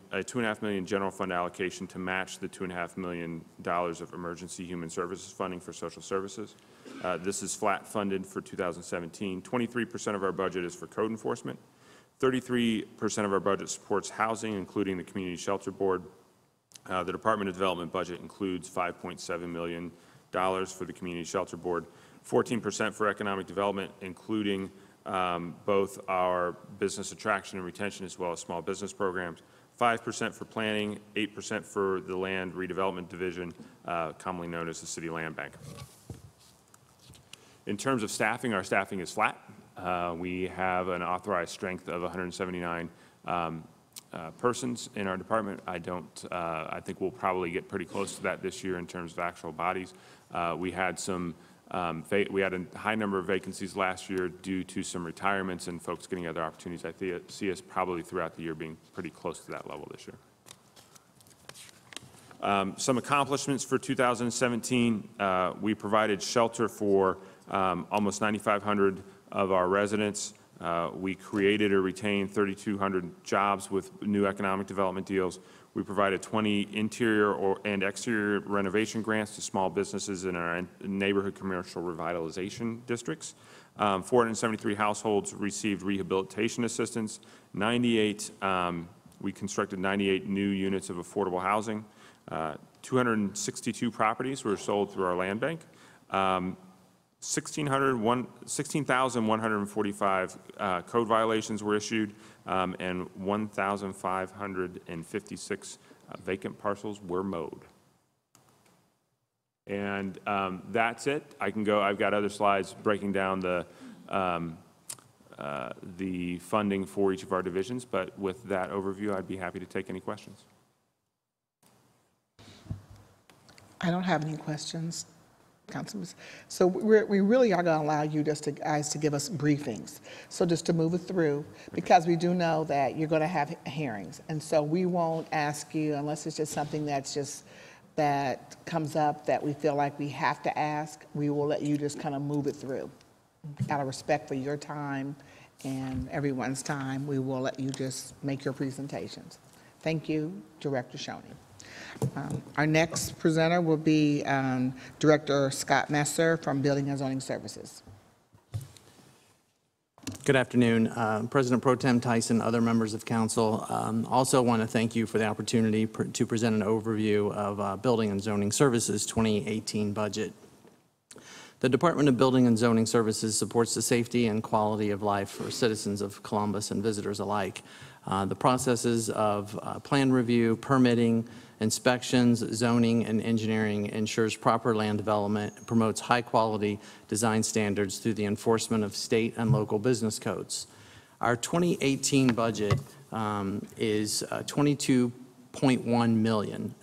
general fund allocation to match the $2.5 million of emergency human services funding for social services. This is flat funded for 2017. 23% of our budget is for code enforcement. 33% of our budget supports housing, including the Community Shelter Board. The Department of Development budget includes $5.7 million for the Community Shelter Board. 14% for economic development, including both our business attraction and retention as well as small business programs. 5% for planning, 8% for the land redevelopment division, commonly known as the City Land Bank. In terms of staffing, our staffing is flat. We have an authorized strength of 179 persons in our department. I think we'll probably get pretty close to that this year in terms of actual bodies. We had a high number of vacancies last year due to some retirements and folks getting other opportunities. I see us probably throughout the year being pretty close to that level this year. Some accomplishments for 2017. We provided shelter for almost 9,500 of our residents. We created or retained 3,200 jobs with new economic development deals. We provided 20 interior and exterior renovation grants to small businesses in our neighborhood commercial revitalization districts. 473 households received rehabilitation assistance. We constructed 98 new units of affordable housing. 262 properties were sold through our land bank. 16,145 code violations were issued, and 1,556 vacant parcels were mowed. And that's it. I can go. I've got other slides breaking down the funding for each of our divisions, but with that overview, I'd be happy to take any questions. I don't have any questions, Councilman. So we really are going to allow you guys to give us briefings. So just to move it through, because we do know that you're going to have hearings. And so we won't ask you, unless it's just something that's just that comes up that we feel like we have to ask, we will let you just kind of move it through. Out of respect for your time and everyone's time, we will let you just make your presentations. Thank you, Director Shoney. Our next presenter will be Director Scott Messer from Building and Zoning Services. Good afternoon, President Pro Tem Tyson, other members of council. Also want to thank you for the opportunity to present an overview of Building and Zoning Services 2018 budget. The Department of Building and Zoning Services supports the safety and quality of life for citizens of Columbus and visitors alike. The processes of plan review, permitting, inspections, zoning, and engineering ensures proper land development, promotes high-quality design standards through the enforcement of state and local business codes. Our 2018 budget is $22.1 million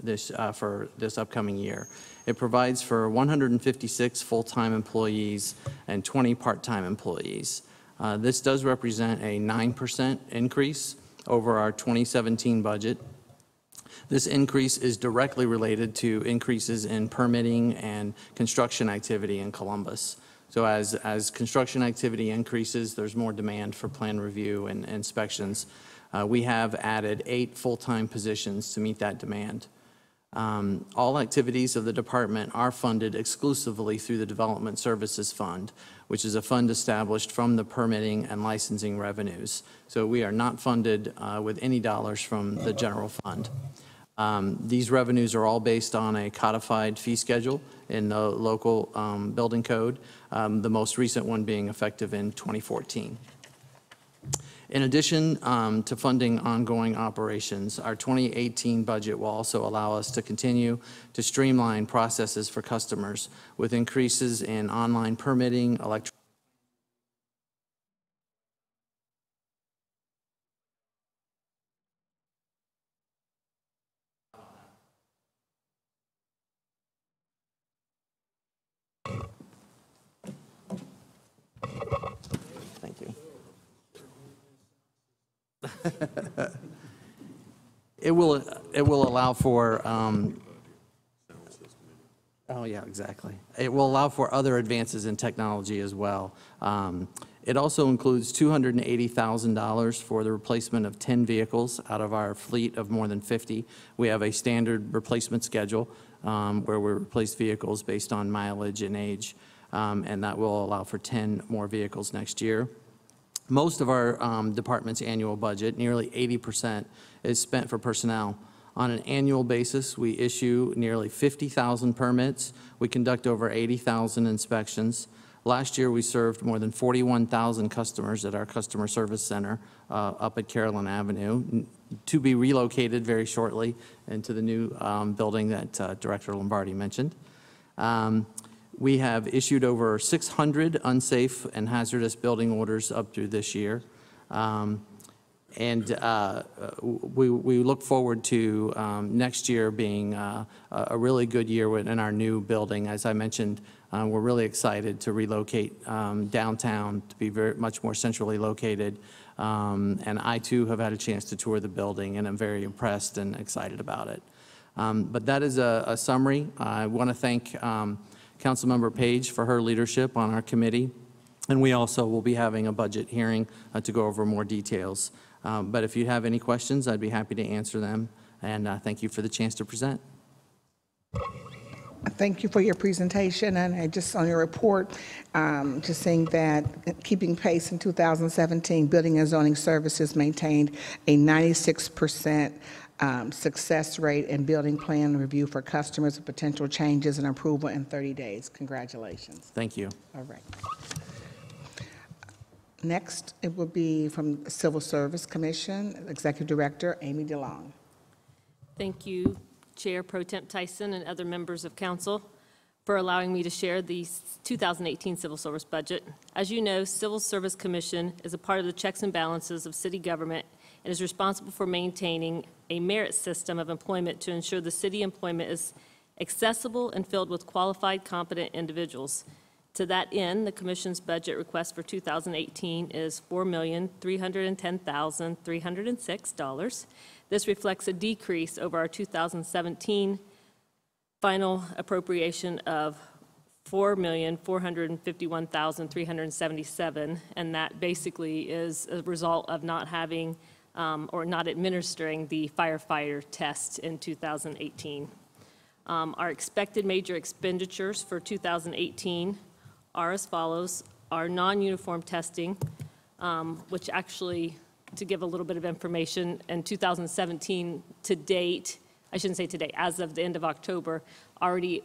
for this upcoming year. It provides for 156 full-time employees and 20 part-time employees. This does represent a 9% increase over our 2017 budget. This increase is directly related to increases in permitting and construction activity in Columbus. So as construction activity increases, there's more demand for plan review and inspections. We have added 8 full-time positions to meet that demand. All activities of the department are funded exclusively through the Development Services Fund, which is a fund established from the permitting and licensing revenues. So we are not funded with any dollars from the general fund. These revenues are all based on a codified fee schedule in the local building code, the most recent one being effective in 2014. In addition to funding ongoing operations, our 2018 budget will also allow us to continue to streamline processes for customers with increases in online permitting, electronic Thank you. It will allow for, oh yeah, exactly. It will allow for other advances in technology as well. It also includes $280,000 for the replacement of 10 vehicles out of our fleet of more than 50. We have a standard replacement schedule where we replace vehicles based on mileage and age, and that will allow for 10 more vehicles next year. Most of our department's annual budget, nearly 80%, is spent for personnel. On an annual basis, we issue nearly 50,000 permits. We conduct over 80,000 inspections. Last year, we served more than 41,000 customers at our customer service center up at Carolyn Avenue, to be relocated very shortly into the new building that Director Lombardi mentioned. We have issued over 600 unsafe and hazardous building orders up through this year. We look forward to next year being a really good year in our new building. As I mentioned, we're really excited to relocate downtown to be much more centrally located. And I, too, have had a chance to tour the building, and I'm very impressed and excited about it. But that is a summary. I want to thank Councilmember Page for her leadership on our committee, and we also will be having a budget hearing to go over more details. But if you have any questions, I'd be happy to answer them, and thank you for the chance to present. Thank you for your presentation, and just on your report, just saying that keeping pace in 2017, Building and Zoning Services maintained a 96% success rate in building plan review for customers with potential changes and approval in 30 days. Congratulations. Thank you. All right. Next, it will be from the Civil Service Commission, Executive Director Amy DeLong. Thank you, Chair Pro Temp Tyson and other members of council, for allowing me to share the 2018 civil service budget. As you know, Civil Service Commission is a part of the checks and balances of city government and is responsible for maintaining a merit system of employment to ensure the city employment is accessible and filled with qualified, competent individuals. To that end, the Commission's budget request for 2018 is $4,310,306. This reflects a decrease over our 2017 final appropriation of $4,451,377, and that basically is a result of not having or not administering the firefighter test in 2018. Our expected major expenditures for 2018 are as follows. Our non-uniform testing, which actually, to give a little bit of information, in 2017 to date, I shouldn't say to date, as of the end of October, already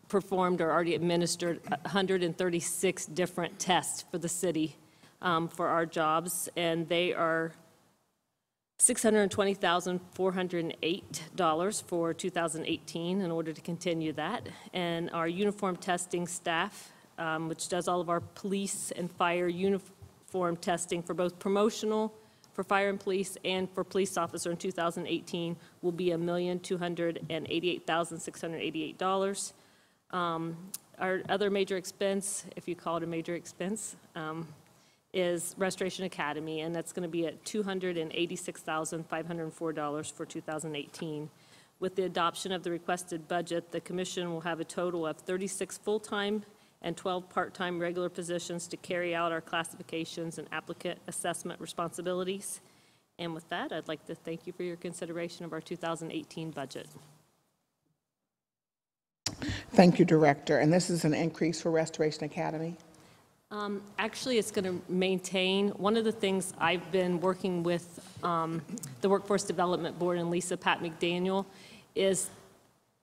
performed or already administered 136 different tests for the city for our jobs, and they are $620,408 for 2018 in order to continue that. And our uniform testing staff, which does all of our police and fire uniform testing for both promotional for fire and police and for police officer in 2018, will be $1,288,688. Our other major expense, if you call it a major expense, is Restoration Academy, and that's going to be at $286,504 for 2018. With the adoption of the requested budget, the commission will have a total of 36 full-time and 12 part-time regular positions to carry out our classifications and applicant assessment responsibilities. And with that, I'd like to thank you for your consideration of our 2018 budget. Thank you, Director. And this is an increase for Restoration Academy? Actually, it's going to maintain. One of the things I've been working with the Workforce Development Board and Lisa Pat McDaniel is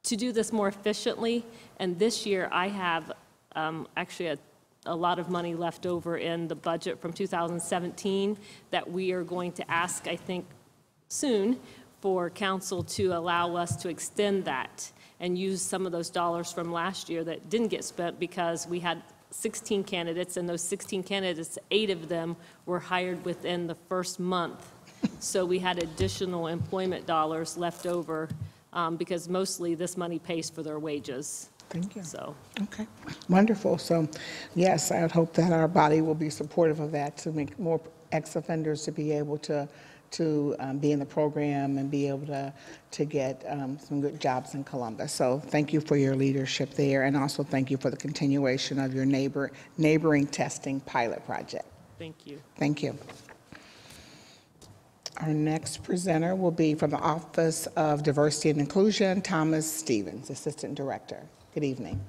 to do this more efficiently. And this year, I have actually a lot of money left over in the budget from 2017 that we are going to ask, I think, soon for council to allow us to extend that and use some of those dollars from last year that didn't get spent because we had 16 candidates, and those 16 candidates, 8 of them were hired within the first month. So we had additional employment dollars left over because mostly this money pays for their wages. Thank you. So. Okay, wonderful. So, yes, I would hope that our body will be supportive of that to make more ex-offenders to be able to be in the program and be able to get some good jobs in Columbus. So thank you for your leadership there, and also thank you for the continuation of your neighboring testing pilot project. Thank you. Thank you. Our next presenter will be from the Office of Diversity and Inclusion, Thomas Stevens, Assistant Director. Good evening.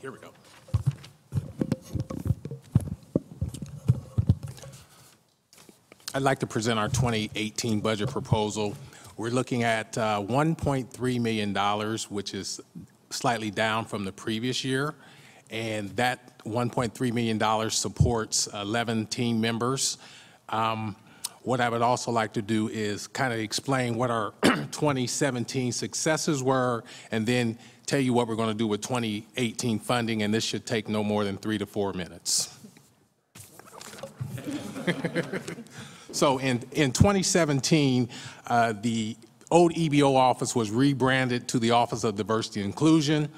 Here we go. I'd like to present our 2018 budget proposal. We're looking at $1.3 million, which is slightly down from the previous year. And that $1.3 million supports 11 team members. What I would also like to do is kind of explain what our 2017 successes were, and then tell you what we're going to do with 2018 funding, and this should take no more than 3 to 4 minutes. So in 2017, the old EBO office was rebranded to the Office of Diversity and Inclusion.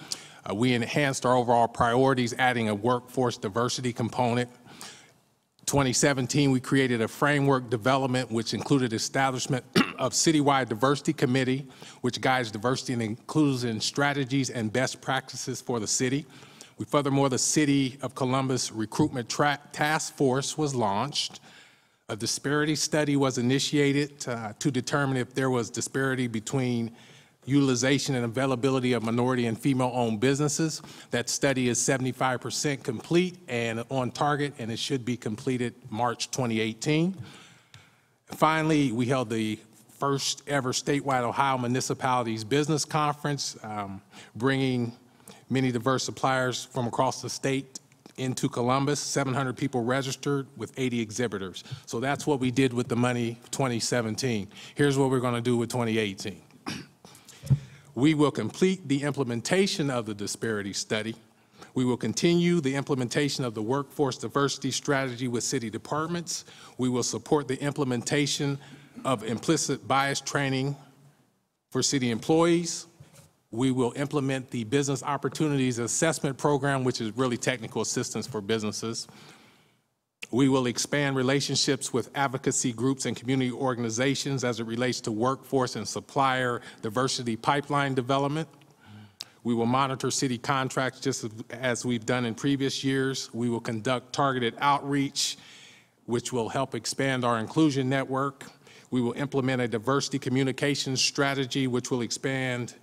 We enhanced our overall priorities, adding a workforce diversity component. 2017, we created a framework development which included establishment of citywide diversity committee, which guides diversity and inclusion strategies and best practices for the city. Furthermore, the City of Columbus Recruitment Task Force was launched. A disparity study was initiated to determine if there was disparity between utilization and availability of minority and female-owned businesses. That study is 75% complete and on target, and it should be completed March 2018. Finally, we held the first ever statewide Ohio Municipalities Business Conference, bringing many diverse suppliers from across the state into Columbus. 700 people registered with 80 exhibitors. So that's what we did with the money 2017. Here's what we're going to do with 2018. We will complete the implementation of the disparity study. We will continue the implementation of the workforce diversity strategy with city departments. We will support the implementation of implicit bias training for city employees. We will implement the business opportunities assessment program, which is really technical assistance for businesses. We will expand relationships with advocacy groups and community organizations as it relates to workforce and supplier diversity pipeline development. We will monitor city contracts just as we've done in previous years. We will conduct targeted outreach, which will help expand our inclusion network. We will implement a diversity communications strategy, which will expand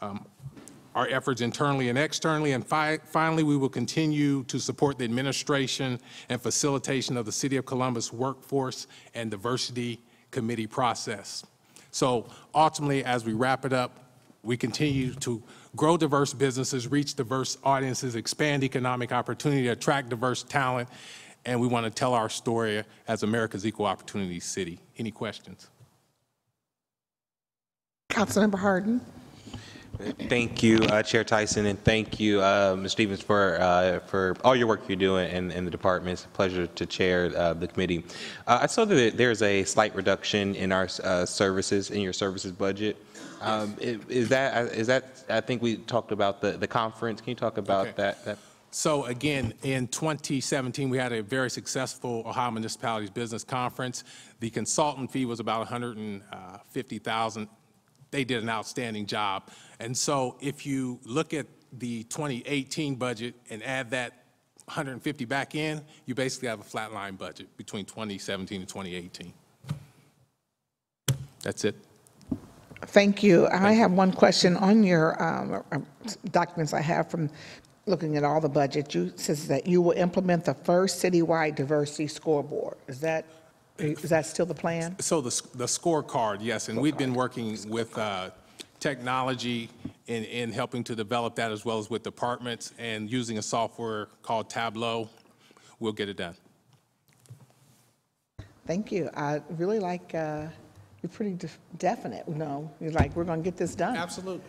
our efforts internally and externally. And finally, we will continue to support the administration and facilitation of the City of Columbus Workforce and Diversity Committee process. So ultimately, as we wrap it up, we continue to grow diverse businesses, reach diverse audiences, expand economic opportunity, attract diverse talent, and we want to tell our story as America's equal opportunity city. Any questions? Councilmember Harden. Thank you, Chair Tyson, and thank you, Ms. Stevens, for all your work you're doing in the department. It's a pleasure to chair the committee. I saw that there's a slight reduction in our services, in your services budget. Is that, I think we talked about the conference. Can you talk about that? So again, in 2017, we had a very successful Ohio Municipalities Business Conference. The consultant fee was about $150,000. They did an outstanding job. And so if you look at the 2018 budget and add that 150 back in, you basically have a flatline budget between 2017 and 2018. That's it. Thank you. I have one question on your documents I have from looking at all the budget. You says that you will implement the first citywide diversity scoreboard. Is that still the plan? So the scorecard, yes, and we've been working with technology in helping to develop that, as well as with departments, and using a software called Tableau. We'll get it done. Thank you. I really like, you're pretty definite, you know, you're like, we're going to get this done. Absolutely.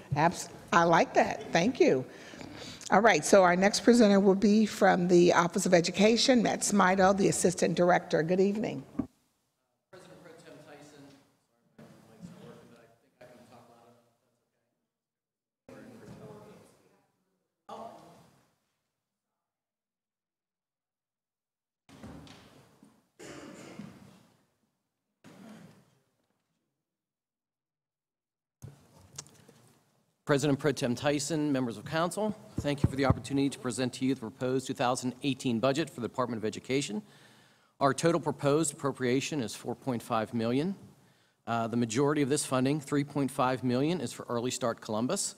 I like that. Thank you. All right, so our next presenter will be from the Office of Education, Matt Smito, the Assistant Director. Good evening. President Pro Tem Tyson, sorry, my mic's not working, but I think I can talk loud enough. President Pro Tem Tyson, members of council, thank you for the opportunity to present to you the proposed 2018 budget for the Department of Education. Our total proposed appropriation is $4.5 million. The majority of this funding, $3.5 million, is for Early Start Columbus.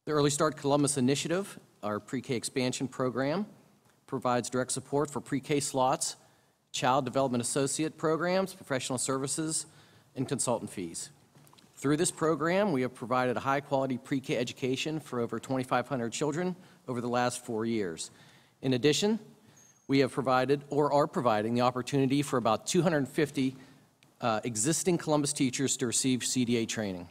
The Early Start Columbus initiative, our pre-K expansion program, provides direct support for pre-K slots, child development associate programs, professional services, and consultant fees. Through this program, we have provided a high-quality pre-K education for over 2,500 children over the last 4 years. In addition, we have provided or are providing the opportunity for about 250 existing Columbus teachers to receive CDA training.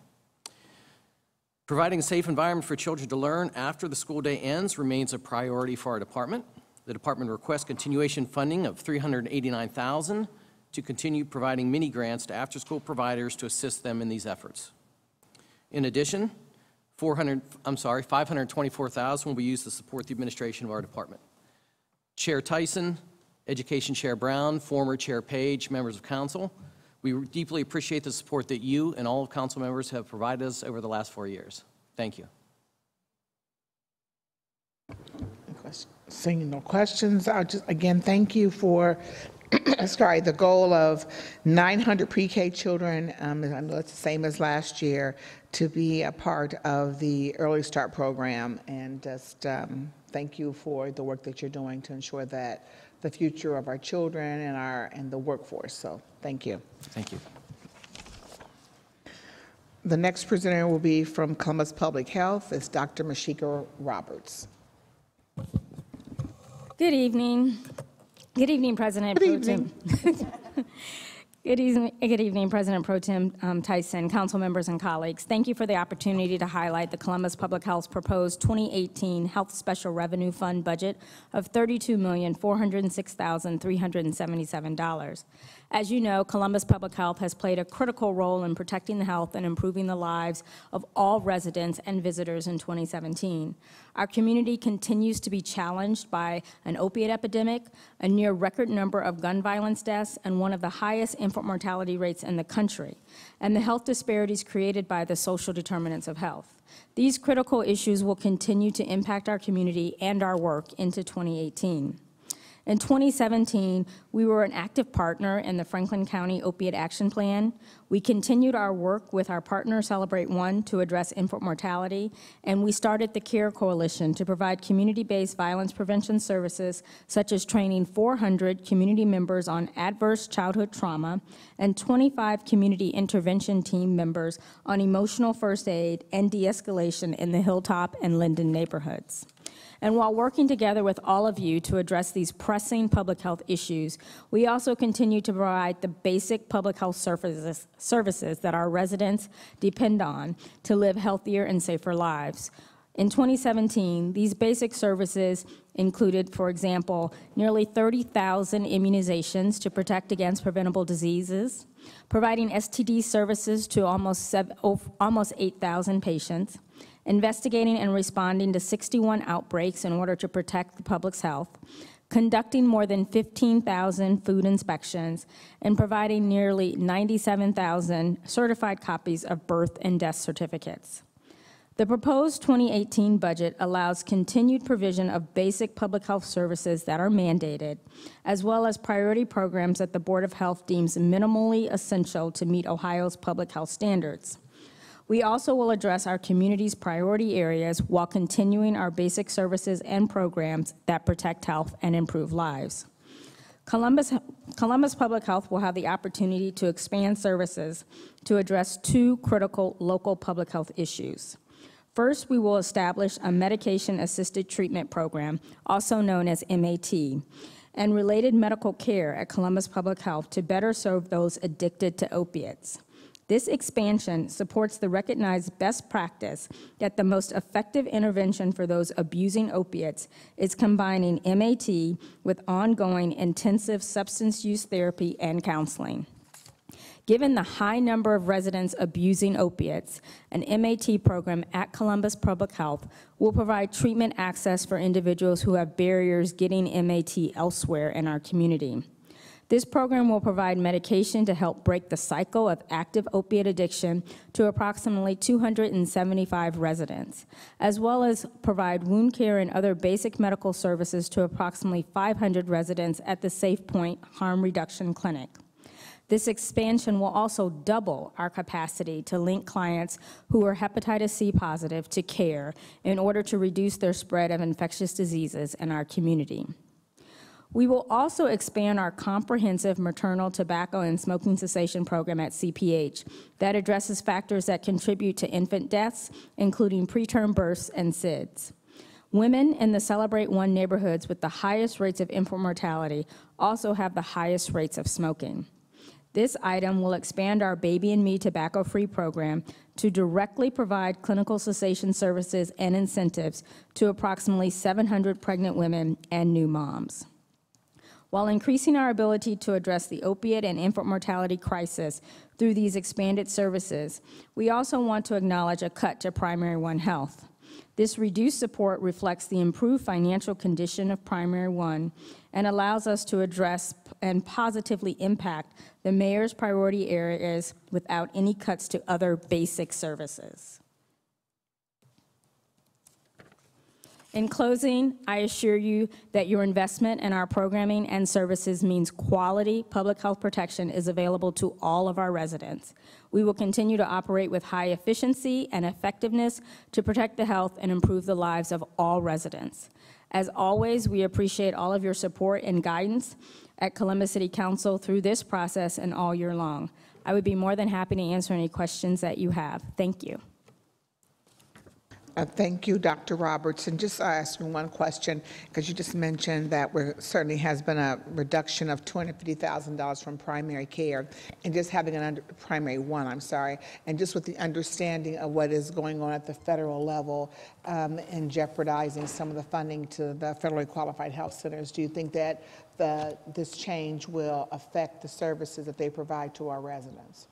Providing a safe environment for children to learn after the school day ends remains a priority for our department. The department requests continuation funding of $389,000 to continue providing mini grants to after-school providers to assist them in these efforts. In addition, $524,000 will be used to support the administration of our department. Chair Tyson, Education Chair Brown, former Chair Page, members of council, we deeply appreciate the support that you and all of council members have provided us over the last 4 years. Thank you. Seeing no questions, I'll just again thank you for the goal of 900 pre-K children, I know it's the same as last year, to be a part of the Early Start program, and just thank you for the work that you're doing to ensure that the future of our children and the workforce. So thank you. Thank you. The next presenter will be from Columbus Public Health. It's Dr. Mashika Roberts. Good evening. Good evening, President Pro Tem. Good evening, President Pro Tem Tyson, council members, and colleagues. Thank you for the opportunity to highlight the Columbus Public Health's proposed 2018 Health Special Revenue Fund budget of $32,406,377. As you know, Columbus Public Health has played a critical role in protecting the health and improving the lives of all residents and visitors in 2017. Our community continues to be challenged by an opiate epidemic, a near record number of gun violence deaths, and one of the highest infant mortality rates in the country, and the health disparities created by the social determinants of health. These critical issues will continue to impact our community and our work into 2018. In 2017, we were an active partner in the Franklin County Opiate Action Plan. We continued our work with our partner, Celebrate One, to address infant mortality, and we started the CARE Coalition to provide community-based violence prevention services, such as training 400 community members on adverse childhood trauma and 25 community intervention team members on emotional first aid and de-escalation in the Hilltop and Linden neighborhoods. And while working together with all of you to address these pressing public health issues, we also continue to provide the basic public health services that our residents depend on to live healthier and safer lives. In 2017, these basic services included, for example, nearly 30,000 immunizations to protect against preventable diseases, providing STD services to almost 8,000 patients, investigating and responding to 61 outbreaks in order to protect the public's health, conducting more than 15,000 food inspections, and providing nearly 97,000 certified copies of birth and death certificates. The proposed 2018 budget allows continued provision of basic public health services that are mandated, as well as priority programs that the Board of Health deems minimally essential to meet Ohio's public health standards. We also will address our community's priority areas while continuing our basic services and programs that protect health and improve lives. Columbus Public Health will have the opportunity to expand services to address two critical local public health issues. First, we will establish a medication-assisted treatment program, also known as MAT, and related medical care at Columbus Public Health to better serve those addicted to opiates. This expansion supports the recognized best practice that the most effective intervention for those abusing opiates is combining MAT with ongoing intensive substance use therapy and counseling. Given the high number of residents abusing opiates, an MAT program at Columbus Public Health will provide treatment access for individuals who have barriers getting MAT elsewhere in our community. This program will provide medication to help break the cycle of active opiate addiction to approximately 275 residents, as well as provide wound care and other basic medical services to approximately 500 residents at the Safe Point Harm Reduction Clinic. This expansion will also double our capacity to link clients who are hepatitis C positive to care in order to reduce their spread of infectious diseases in our community. We will also expand our comprehensive maternal tobacco and smoking cessation program at CPH that addresses factors that contribute to infant deaths, including preterm births and SIDS. Women in the Celebrate One neighborhoods with the highest rates of infant mortality also have the highest rates of smoking. This item will expand our Baby and Me tobacco-free program to directly provide clinical cessation services and incentives to approximately 700 pregnant women and new moms. While increasing our ability to address the opiate and infant mortality crisis through these expanded services, we also want to acknowledge a cut to Primary One Health. This reduced support reflects the improved financial condition of Primary One and allows us to address and positively impact the mayor's priority areas without any cuts to other basic services. In closing, I assure you that your investment in our programming and services means quality public health protection is available to all of our residents. We will continue to operate with high efficiency and effectiveness to protect the health and improve the lives of all residents. As always, we appreciate all of your support and guidance at Columbus City Council through this process and all year long. I would be more than happy to answer any questions that you have. Thank you. Thank you, Dr. Roberts. And just asking one question, because you just mentioned that there certainly has been a reduction of $250,000 from primary care, and just having primary one, I'm sorry, and just with the understanding of what is going on at the federal level and jeopardizing some of the funding to the federally qualified health centers, do you think that this change will affect the services that they provide to our residents?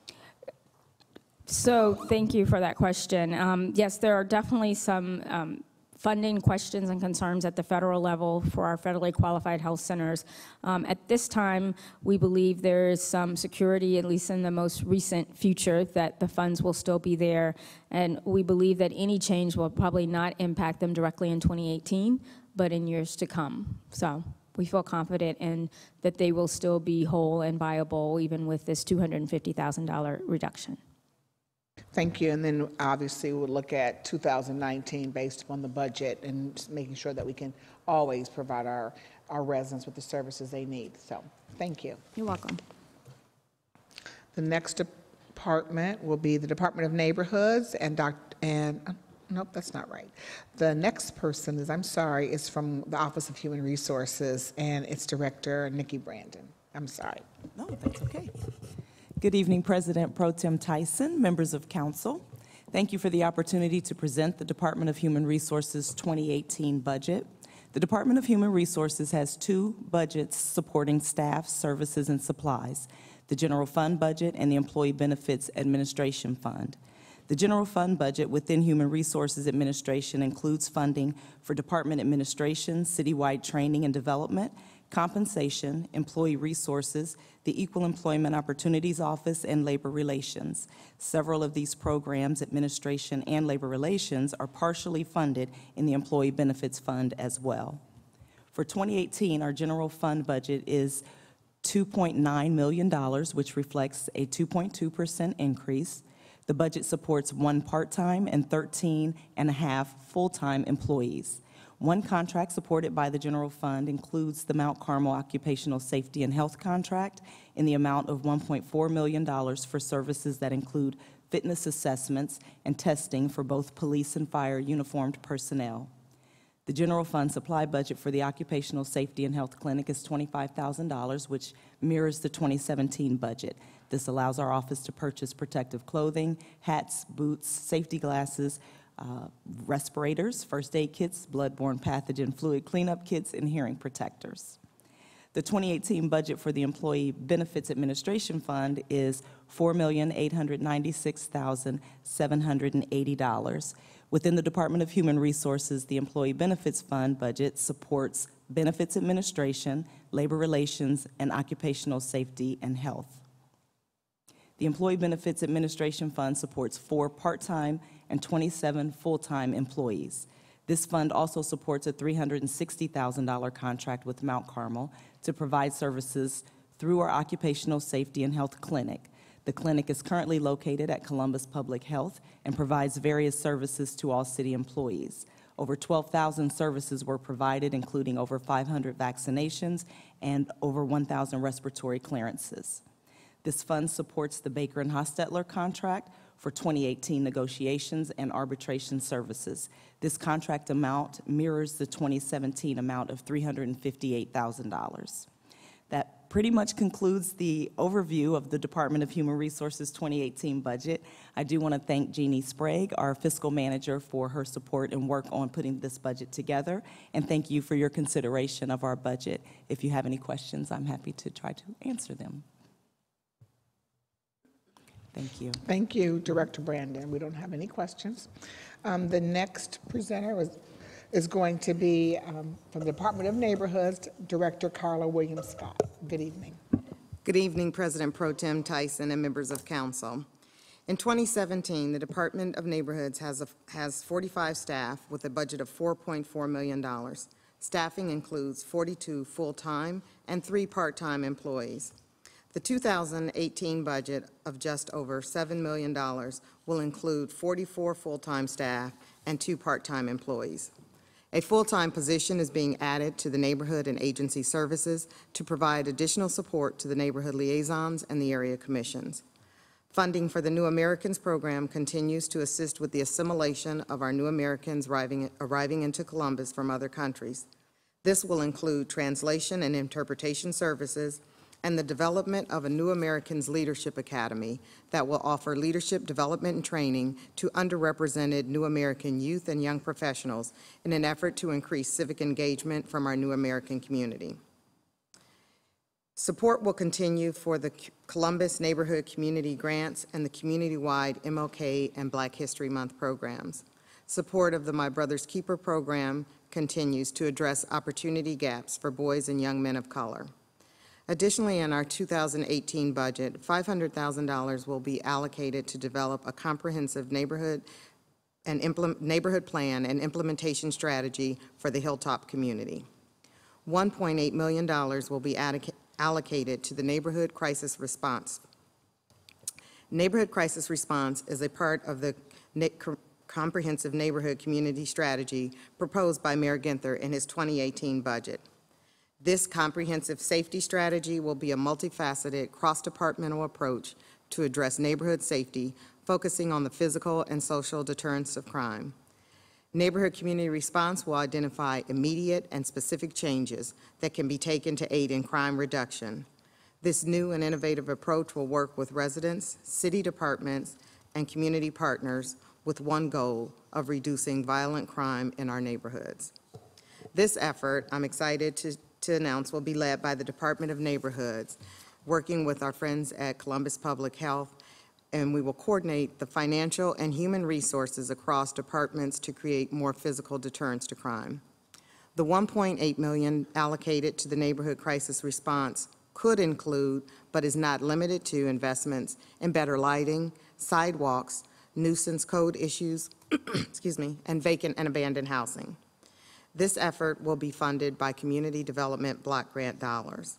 So thank you for that question. Yes, there are definitely some funding questions and concerns at the federal level for our federally qualified health centers. At this time, we believe there is some security, at least in the most recent future, that the funds will still be there. And we believe that any change will probably not impact them directly in 2018, but in years to come. So we feel confident in that they will still be whole and viable even with this $250,000 reduction. Thank you. And then obviously we'll look at 2019 based upon the budget and just making sure that we can always provide our residents with the services they need. So thank you. You're welcome. The next department will be the Department of Neighborhoods nope, that's not right. The next person is from the Office of Human Resources, and it's Director Nikki Brandon. I'm sorry. No, that's okay. Good evening, President Pro Tem Tyson, members of council. Thank you for the opportunity to present the Department of Human Resources 2018 budget. The Department of Human Resources has two budgets supporting staff, services, and supplies: the General Fund budget and the Employee Benefits Administration Fund. The General Fund budget within Human Resources Administration includes funding for department administration, citywide training and development, compensation, employee resources, the Equal Employment Opportunities Office, and labor relations. Several of these programs, administration and labor relations, are partially funded in the Employee Benefits Fund as well. For 2018, our general fund budget is $2.9 million, which reflects a 2.2% increase. The budget supports 1 part-time and 13.5 full-time employees. One contract supported by the general fund includes the Mount Carmel Occupational Safety and Health contract in the amount of $1.4 million for services that include fitness assessments and testing for both police and fire uniformed personnel. The general fund supply budget for the Occupational Safety and Health Clinic is $25,000, which mirrors the 2017 budget. This allows our office to purchase protective clothing, hats, boots, safety glasses, respirators, first aid kits, bloodborne pathogen fluid cleanup kits, and hearing protectors. The 2018 budget for the Employee Benefits Administration Fund is $4,896,780. Within the Department of Human Resources, the Employee Benefits Fund budget supports benefits administration, labor relations, and occupational safety and health. The Employee Benefits Administration Fund supports 4 part-time and 27 full-time employees. This fund also supports a $360,000 contract with Mount Carmel to provide services through our Occupational Safety and Health Clinic. The clinic is currently located at Columbus Public Health and provides various services to all city employees. Over 12,000 services were provided, including over 500 vaccinations and over 1,000 respiratory clearances. This fund supports the Baker and Hostetler contract for 2018 negotiations and arbitration services. This contract amount mirrors the 2017 amount of $358,000. That pretty much concludes the overview of the Department of Human Resources 2018 budget. I do want to thank Jeannie Sprague, our fiscal manager, for her support and work on putting this budget together, and thank you for your consideration of our budget. If you have any questions, I'm happy to try to answer them. Thank you. Thank you, Director Brandon. We don't have any questions. The next presenter is going to be from the Department of Neighborhoods, Director Carla Williams-Scott. Good evening. Good evening, President Pro Tem Tyson and members of council. In 2017, the Department of Neighborhoods has 45 staff with a budget of $4.4 million. Staffing includes 42 full-time and 3 part-time employees. The 2018 budget of just over $7 million will include 44 full-time staff and 2 part-time employees. A full-time position is being added to the neighborhood and agency services to provide additional support to the neighborhood liaisons and the area commissions. Funding for the New Americans program continues to assist with the assimilation of our New Americans arriving into Columbus from other countries. This will include translation and interpretation services and the development of a New Americans Leadership Academy that will offer leadership development and training to underrepresented New American youth and young professionals in an effort to increase civic engagement from our New American community. Support will continue for the Columbus Neighborhood Community Grants and the community-wide MLK and Black History Month programs. Support of the My Brother's Keeper program continues to address opportunity gaps for boys and young men of color. Additionally, in our 2018 budget, $500,000 will be allocated to develop a comprehensive neighborhood plan and implementation strategy for the Hilltop community. $1.8 million will be allocated to the Neighborhood Crisis Response. Neighborhood Crisis Response is a part of the Comprehensive Neighborhood Community Strategy proposed by Mayor Ginther in his 2018 budget. This comprehensive safety strategy will be a multifaceted, cross-departmental approach to address neighborhood safety, focusing on the physical and social deterrence of crime. Neighborhood Community Response will identify immediate and specific changes that can be taken to aid in crime reduction. This new and innovative approach will work with residents, city departments, and community partners with one goal of reducing violent crime in our neighborhoods. This effort, I'm excited to announce, will be led by the Department of Neighborhoods, working with our friends at Columbus Public Health, and we will coordinate the financial and human resources across departments to create more physical deterrence to crime. The $1.8 million allocated to the Neighborhood Crisis Response could include, but is not limited to, investments in better lighting, sidewalks, nuisance code issues, excuse me, and vacant and abandoned housing. This effort will be funded by Community Development Block Grant dollars.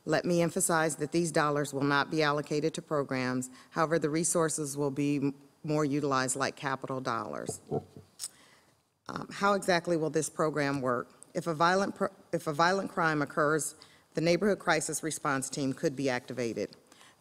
Let me emphasize that these dollars will not be allocated to programs. However, the resources will be more utilized like capital dollars. How exactly will this program work? If a violent crime occurs, the Neighborhood Crisis Response Team could be activated.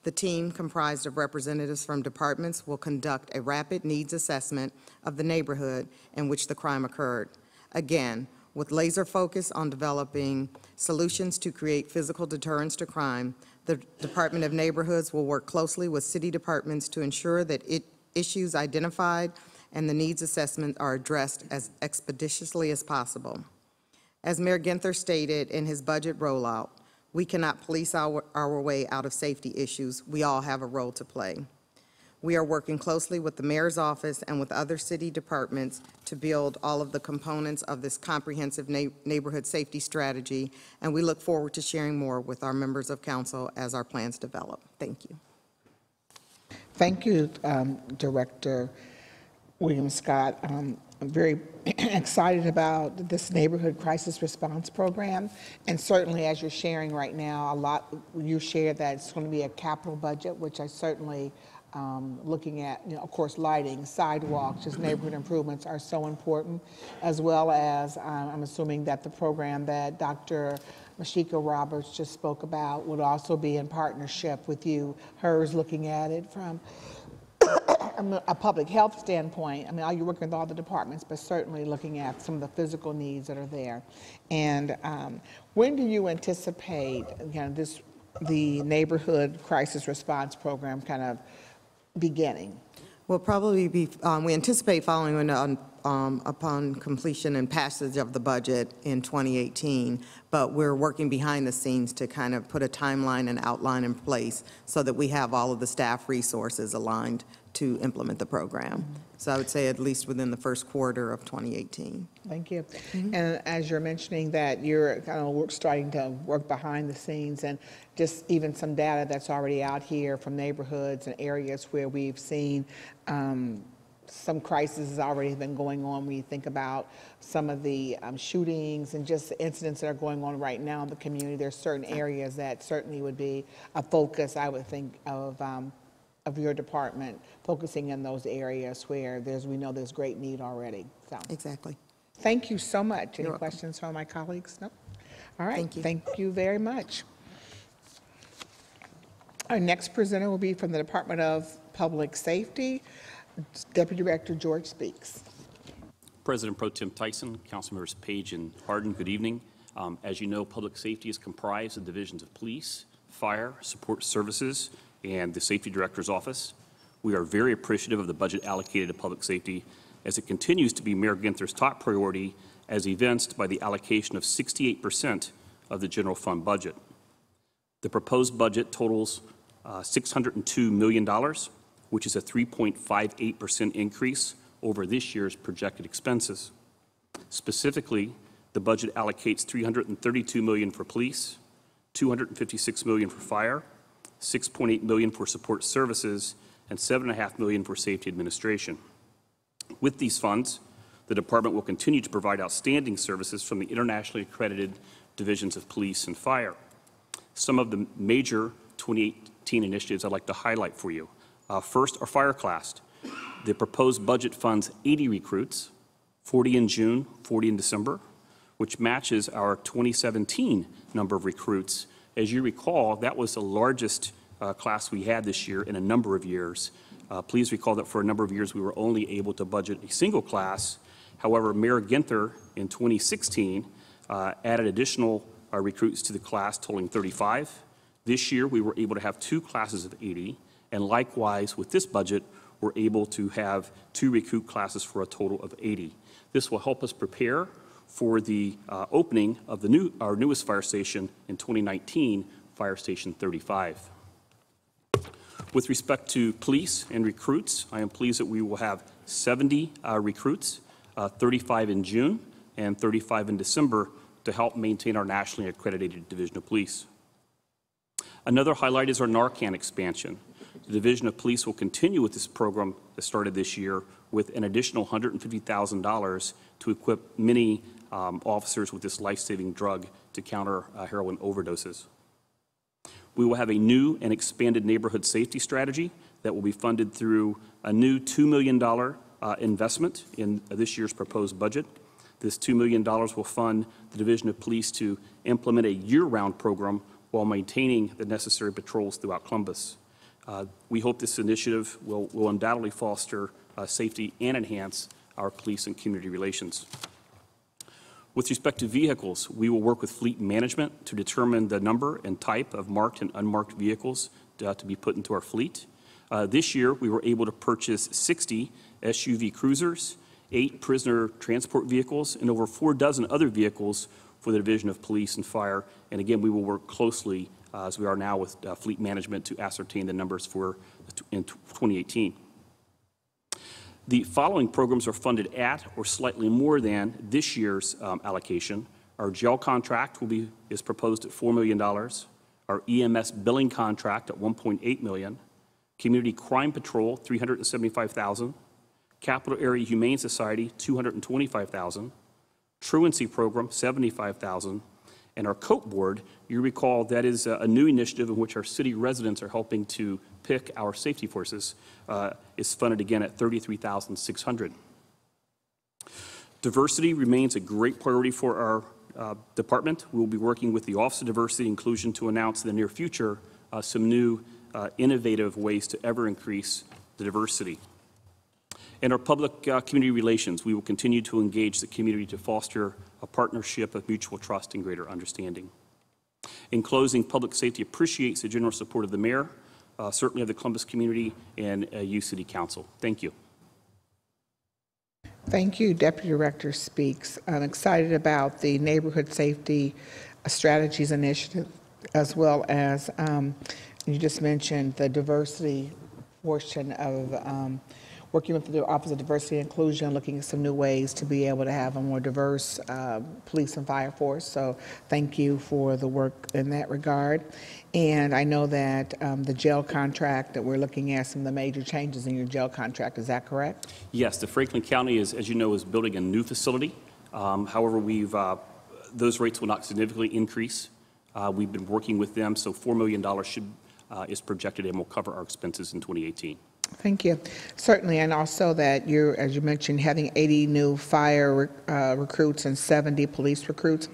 The team, comprised of representatives from departments, will conduct a rapid needs assessment of the neighborhood in which the crime occurred. Again, with laser focus on developing solutions to create physical deterrence to crime, the Department of Neighborhoods will work closely with city departments to ensure that issues identified and the needs assessment are addressed as expeditiously as possible. As Mayor Ginther stated in his budget rollout, we cannot police our way out of safety issues. We all have a role to play. We are working closely with the mayor's office and with other city departments to build all of the components of this comprehensive neighborhood safety strategy, and we look forward to sharing more with our members of council as our plans develop. Thank you. Thank you, Director William Scott. I'm very excited about this Neighborhood Crisis Response Program, and certainly as you're sharing right now, you shared that it's going to be a capital budget, which I certainly looking at, of course, lighting, sidewalks, just neighborhood improvements are so important, as well as I'm assuming that the program that Dr. Mashika Roberts just spoke about would also be in partnership with you, hers looking at it from a public health standpoint. I mean, you're working with all the departments, but certainly looking at some of the physical needs that are there. And when do you anticipate, the Neighborhood Crisis Response Program kind of beginning? Will probably be, we anticipate following upon completion and passage of the budget in 2018, but we're working behind the scenes to kind of put a timeline and outline in place so that we have all of the staff resources aligned to implement the program. So I would say at least within the first quarter of 2018. Thank you. And as you're mentioning that you're kind of starting to work behind the scenes, and just even some data that's already out here from neighborhoods and areas where we've seen some crises has already been going on. When you think about some of the shootings and just the incidents that are going on right now in the community, there's certain areas that certainly would be a focus, I would think, of your department, focusing in those areas where we know there's great need already. So exactly. Thank you so much. Any questions from my colleagues? No? All right. Thank you. Thank you very much. Our next presenter will be from the Department of Public Safety. Deputy Director George speaks. President Pro Tem Tyson, Councilmembers Page and Harden, good evening. As you know, public safety is comprised of divisions of police, fire, support services, and the Safety Director's Office. We are very appreciative of the budget allocated to public safety, as it continues to be Mayor Ginther's top priority, as evinced by the allocation of 68% of the general fund budget. The proposed budget totals $602 million, which is a 3.58% increase over this year's projected expenses. Specifically, the budget allocates $332 million for police, $256 million for fire, $6.8 million for support services, and $7.5 million for safety administration. With these funds, the department will continue to provide outstanding services from the internationally accredited divisions of police and fire. Some of the major 2018 initiatives I'd like to highlight for you. First, our fire class. The proposed budget funds 80 recruits, 40 in June, 40 in December, which matches our 2017 number of recruits. As you recall, that was the largest class we had this year in a number of years. Please recall that for a number of years we were only able to budget a single class. However, Mayor Ginther in 2016 added additional recruits to the class, totaling 35. This year we were able to have 2 classes of 80, and likewise with this budget we're able to have 2 recruit classes for a total of 80. This will help us prepare for the opening of our newest fire station in 2019, Fire Station 35. With respect to police and recruits, I am pleased that we will have 70 recruits, 35 in June and 35 in December, to help maintain our nationally accredited Division of Police. Another highlight is our Narcan expansion. The Division of Police will continue with this program that started this year with an additional $150,000 to equip many officers with this life-saving drug to counter heroin overdoses. We will have a new and expanded neighborhood safety strategy that will be funded through a new $2 million investment in this year's proposed budget. This $2 million will fund the Division of Police to implement a year-round program while maintaining the necessary patrols throughout Columbus. We hope this initiative will undoubtedly foster safety and enhance our police and community relations. With respect to vehicles, we will work with fleet management to determine the number and type of marked and unmarked vehicles to be put into our fleet. This year, we were able to purchase 60 SUV cruisers, 8 prisoner transport vehicles, and over 4 dozen other vehicles for the Division of Police and Fire. And again, we will work closely as we are now with fleet management to ascertain the numbers for in 2018. The following programs are funded at or slightly more than this year's allocation. Our jail contract is proposed at $4 million. Our EMS billing contract at $1.8 million. Community Crime Patrol, $375,000. Capital Area Humane Society, $225,000. Truancy Program, $75,000. And our COPE Board, you recall that is a new initiative in which our city residents are helping to pick our safety forces, is funded again at $33,600. Diversity remains a great priority for our department. We will be working with the Office of Diversity and Inclusion to announce in the near future some new innovative ways to ever increase the diversity. In our public community relations, we will continue to engage the community to foster a partnership of mutual trust and greater understanding. In closing, public safety appreciates the general support of the mayor, certainly of the Columbus community, and you, City Council. Thank you. Thank you. Deputy Director speaks. I'm excited about the Neighborhood Safety Strategies Initiative, as well as you just mentioned the diversity portion of working with the Office of Diversity and Inclusion, looking at some new ways to be able to have a more diverse police and fire force. So thank you for the work in that regard. And I know that the jail contract, that we're looking at some of the major changes in your jail contract. Is that correct? Yes, the Franklin County, as you know, is building a new facility. However, those rates will not significantly increase. We've been working with them, so $4 million is projected and will cover our expenses in 2018. Thank you. Certainly, and also that you're, as you mentioned, having 80 new fire recruits and 70 police recruits.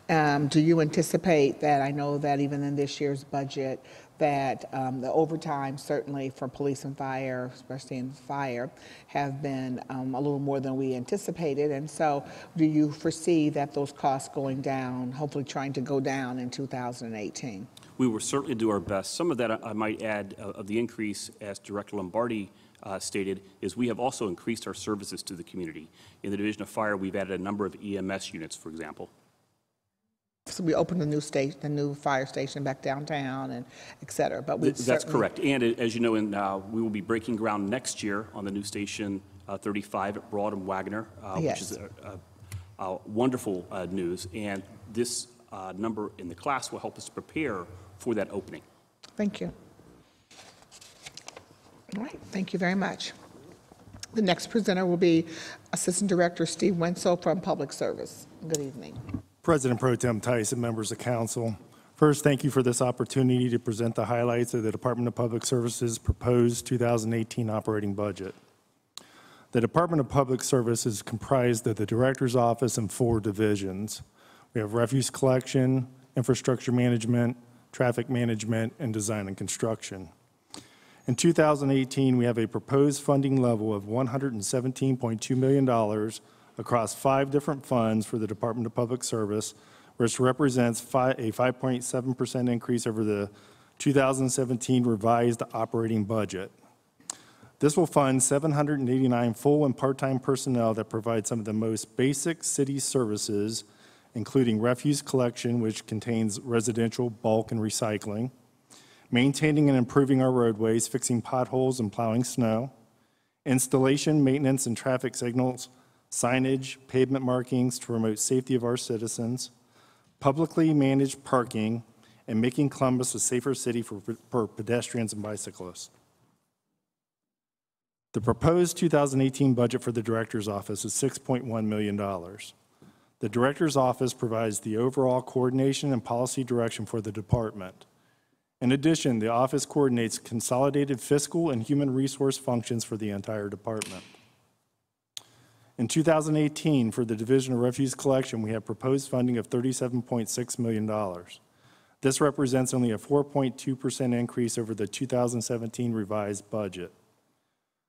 Do you anticipate that, I know that even in this year's budget, that the overtime, certainly for police and fire, especially in fire, have been a little more than we anticipated. And so do you foresee that those costs going down, hopefully trying to go down in 2018? We will certainly do our best. Some of that, I might add, of the increase, as Director Lombardi stated, is we have also increased our services to the community. In the Division of Fire, we've added a number of EMS units, for example. So we opened the new fire station back downtown, and et cetera. But That's correct. And as you know, we will be breaking ground next year on the new station 35 at Broad and Wagner, yes, which is a wonderful news. And this number in the class will help us prepare for that opening. Thank you. All right, thank you very much. The next presenter will be Assistant Director Steve Wenzel from Public Service. Good evening. President Pro Tem Tyson, members of council. First, thank you for this opportunity to present the highlights of the Department of Public Service's proposed 2018 operating budget. The Department of Public Service is comprised of the Director's Office and 4 divisions. We have refuse collection, infrastructure management, traffic management, and design and construction. In 2018, we have a proposed funding level of $117.2 million across 5 different funds for the Department of Public Service, which represents a 5.7% increase over the 2017 revised operating budget. This will fund 789 full and part-time personnel that provide some of the most basic city services, including refuse collection, which contains residential, bulk, and recycling, maintaining and improving our roadways, fixing potholes and plowing snow, installation, maintenance, and traffic signals, signage, pavement markings to promote safety of our citizens, publicly managed parking, and making Columbus a safer city for pedestrians and bicyclists. The proposed 2018 budget for the Director's Office is $6.1 million. The Director's Office provides the overall coordination and policy direction for the department. In addition, the office coordinates consolidated fiscal and human resource functions for the entire department. In 2018, for the Division of Refuse Collection, we have proposed funding of $37.6 million. This represents only a 4.2% increase over the 2017 revised budget.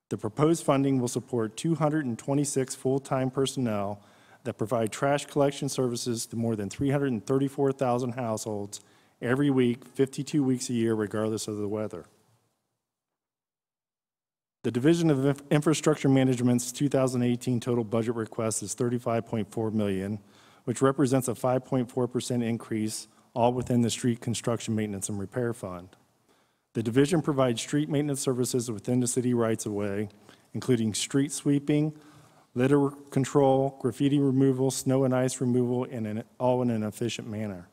The proposed funding will support 226 full-time personnel that provide trash collection services to more than 334,000 households every week, 52 weeks a year, regardless of the weather. The Division of Infrastructure Management's 2018 total budget request is $35.4 million, which represents a 5.4% increase, all within the Street Construction Maintenance and Repair Fund. The division provides street maintenance services within the city rights-of-way, including street sweeping, litter control, graffiti removal, snow and ice removal, and all in an efficient manner.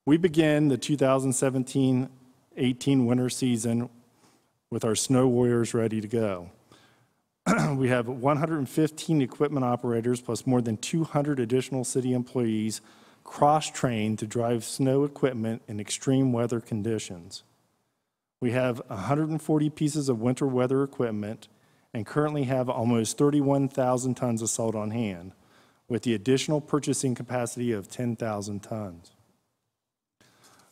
We begin the 2017-18 winter season with our snow warriors ready to go. We have 115 equipment operators plus more than 200 additional city employees cross-trained to drive snow equipment in extreme weather conditions. We have 140 pieces of winter weather equipment and currently have almost 31,000 tons of salt on hand, with the additional purchasing capacity of 10,000 tons.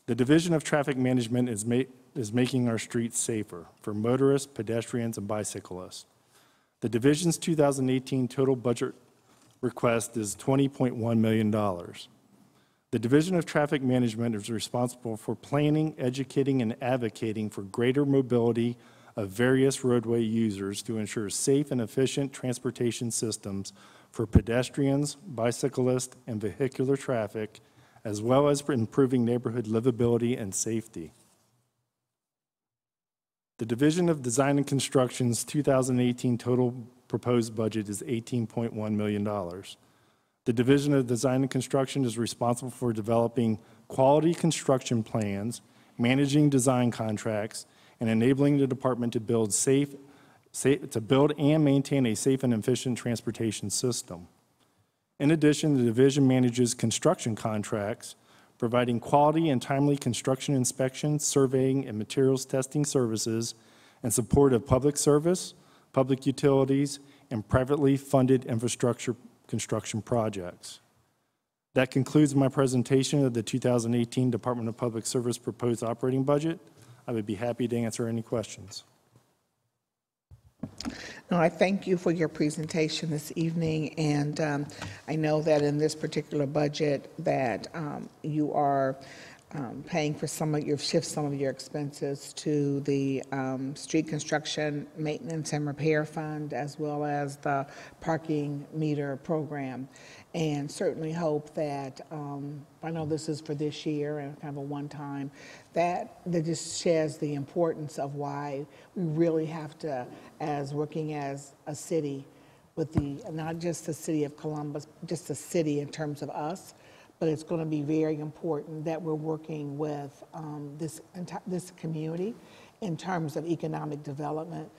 The Division of Traffic Management is making our streets safer for motorists, pedestrians, and bicyclists. The division's 2018 total budget request is $20.1 million. The Division of Traffic Management is responsible for planning, educating, and advocating for greater mobility of various roadway users to ensure safe and efficient transportation systems for pedestrians, bicyclists, and vehicular traffic, as well as for improving neighborhood livability and safety. The Division of Design and Construction's 2018 total proposed budget is $18.1 million. The Division of Design and Construction is responsible for developing quality construction plans, managing design contracts, and enabling the department to build and maintain a safe and efficient transportation system. In addition, the division manages construction contracts, providing quality and timely construction inspections, surveying, and materials testing services in support of public service, public utilities, and privately funded infrastructure construction projects. That concludes my presentation of the 2018 Department of Public Service proposed operating budget. I would be happy to answer any questions. No, I thank you for your presentation this evening, and I know that in this particular budget that you are paying for some of your expenses to the street construction maintenance and repair fund, as well as the parking meter program. And certainly hope that, I know this is for this year and kind of a one-time, that just shares the importance of why we really have to, as working as a city, with not just the city of Columbus, just the city in terms of us, but it's going to be very important that we're working with this community in terms of economic development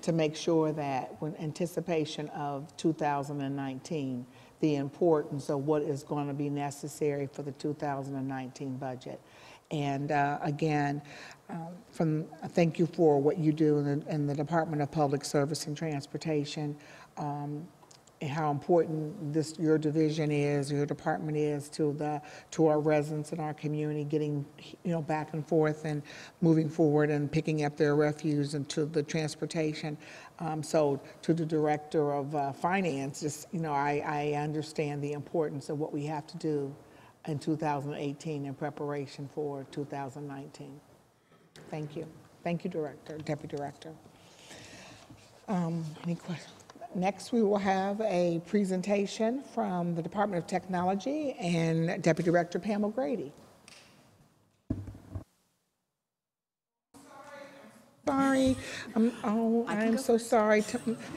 to make sure that in anticipation of 2019, the importance of what is going to be necessary for the 2019 budget. And again, thank you for what you do in the Department of Public Service and Transportation, and how important your division is, your department is to our residents in our community, getting back and forth and moving forward and picking up their refuse and to the transportation. So to the Director of Finance, just I understand the importance of what we have to do in 2018 in preparation for 2019. Thank you. Thank you, Deputy Director. Any questions? Next, we will have a presentation from the Department of Technology and Deputy Director Pam O'Grady. Sorry, I'm so sorry.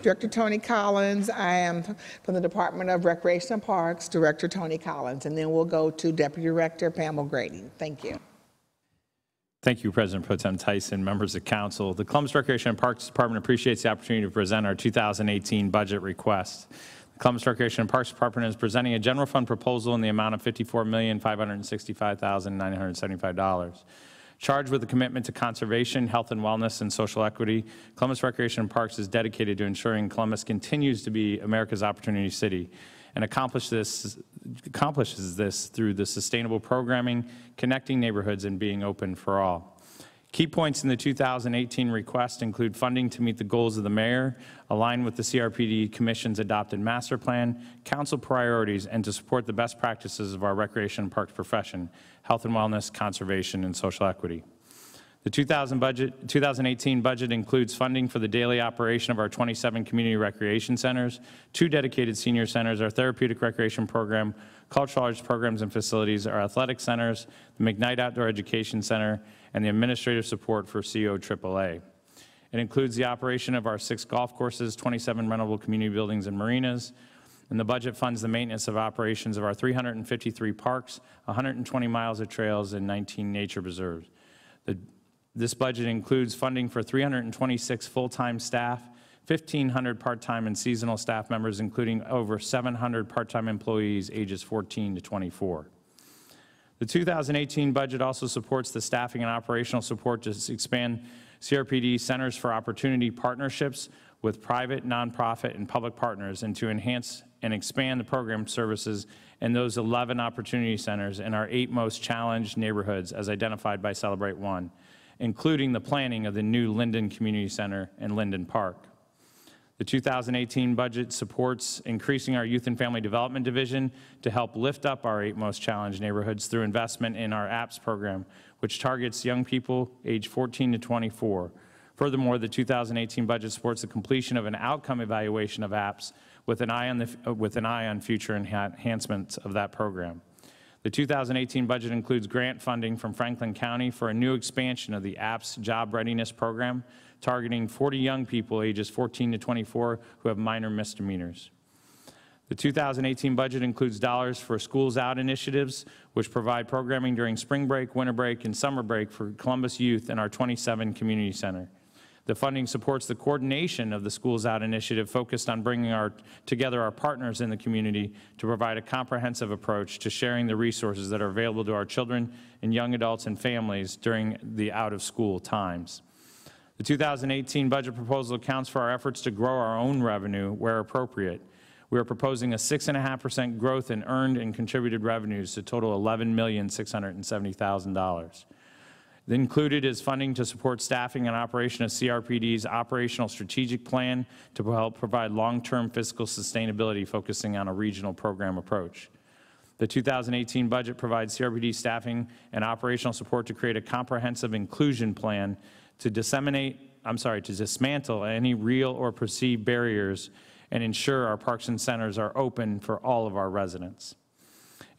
Director Tony Collins. I am from the Department of Recreation and Parks, Director Tony Collins, and then we'll go to Deputy Director Pam O'Grady. Thank you. Thank you, President Pro Tem Tyson, members of council. The Columbus Recreation and Parks Department appreciates the opportunity to present our 2018 budget request. The Columbus Recreation and Parks Department is presenting a general fund proposal in the amount of $54,565,975. Charged with a commitment to conservation, health and wellness, and social equity, Columbus Recreation and Parks is dedicated to ensuring Columbus continues to be America's opportunity city and accomplishes this through the sustainable programming, connecting neighborhoods, and being open for all. Key points in the 2018 request include funding to meet the goals of the mayor, align with the CRPD Commission's adopted master plan, council priorities, and to support the best practices of our recreation and parks profession, health and wellness, conservation, and social equity. The 2018 budget includes funding for the daily operation of our 27 community recreation centers, 2 dedicated senior centers, our therapeutic recreation program, cultural arts programs and facilities, our athletic centers, the Mcknight Outdoor Education Center, and the administrative support for COAAA. It includes the operation of our 6 golf courses, 27 rentable community buildings and marinas, and the budget funds the maintenance of operations of our 353 parks, 120 miles of trails, and 19 nature preserves. This budget includes funding for 326 full-time staff, 1,500 part-time and seasonal staff members, including over 700 part-time employees ages 14 to 24. The 2018 budget also supports the staffing and operational support to expand CRPD Centers for Opportunity partnerships with private, nonprofit, and public partners, and to enhance and expand the program services in those 11 opportunity centers in our 8 most challenged neighborhoods as identified by Celebrate One, including the planning of the new Linden Community Center and Linden Park. The 2018 budget supports increasing our Youth and Family Development Division to help lift up our 8 most challenged neighborhoods through investment in our APS program, which targets young people age 14 to 24. Furthermore, the 2018 budget supports the completion of an outcome evaluation of APS with an eye on future enhancements of that program. The 2018 budget includes grant funding from Franklin County for a new expansion of the APS Job Readiness Program, targeting 40 young people ages 14 to 24 who have minor misdemeanors. The 2018 budget includes dollars for Schools Out initiatives, which provide programming during spring break, winter break, and summer break for Columbus youth in our 27 community center. The funding supports the coordination of the Schools Out initiative focused on bringing together our partners in the community to provide a comprehensive approach to sharing the resources that are available to our children and young adults and families during the out-of-school times. The 2018 budget proposal accounts for our efforts to grow our own revenue where appropriate. We are proposing a 6.5% growth in earned and contributed revenues to total $11,670,000. Included is funding to support staffing and operation of CRPD's operational strategic plan to help provide long-term fiscal sustainability, focusing on a regional program approach. The 2018 budget provides CRPD staffing and operational support to create a comprehensive inclusion plan to dismantle any real or perceived barriers and ensure our parks and centers are open for all of our residents.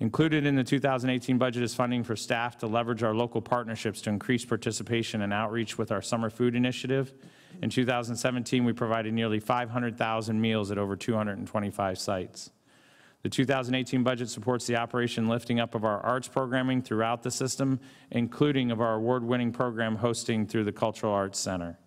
Included in the 2018 budget is funding for staff to leverage our local partnerships to increase participation and outreach with our summer food initiative. In 2017, we provided nearly 500,000 meals at over 225 sites. The 2018 budget supports the operation lifting up of our arts programming throughout the system, including of our award-winning program hosting through the Cultural Arts Center.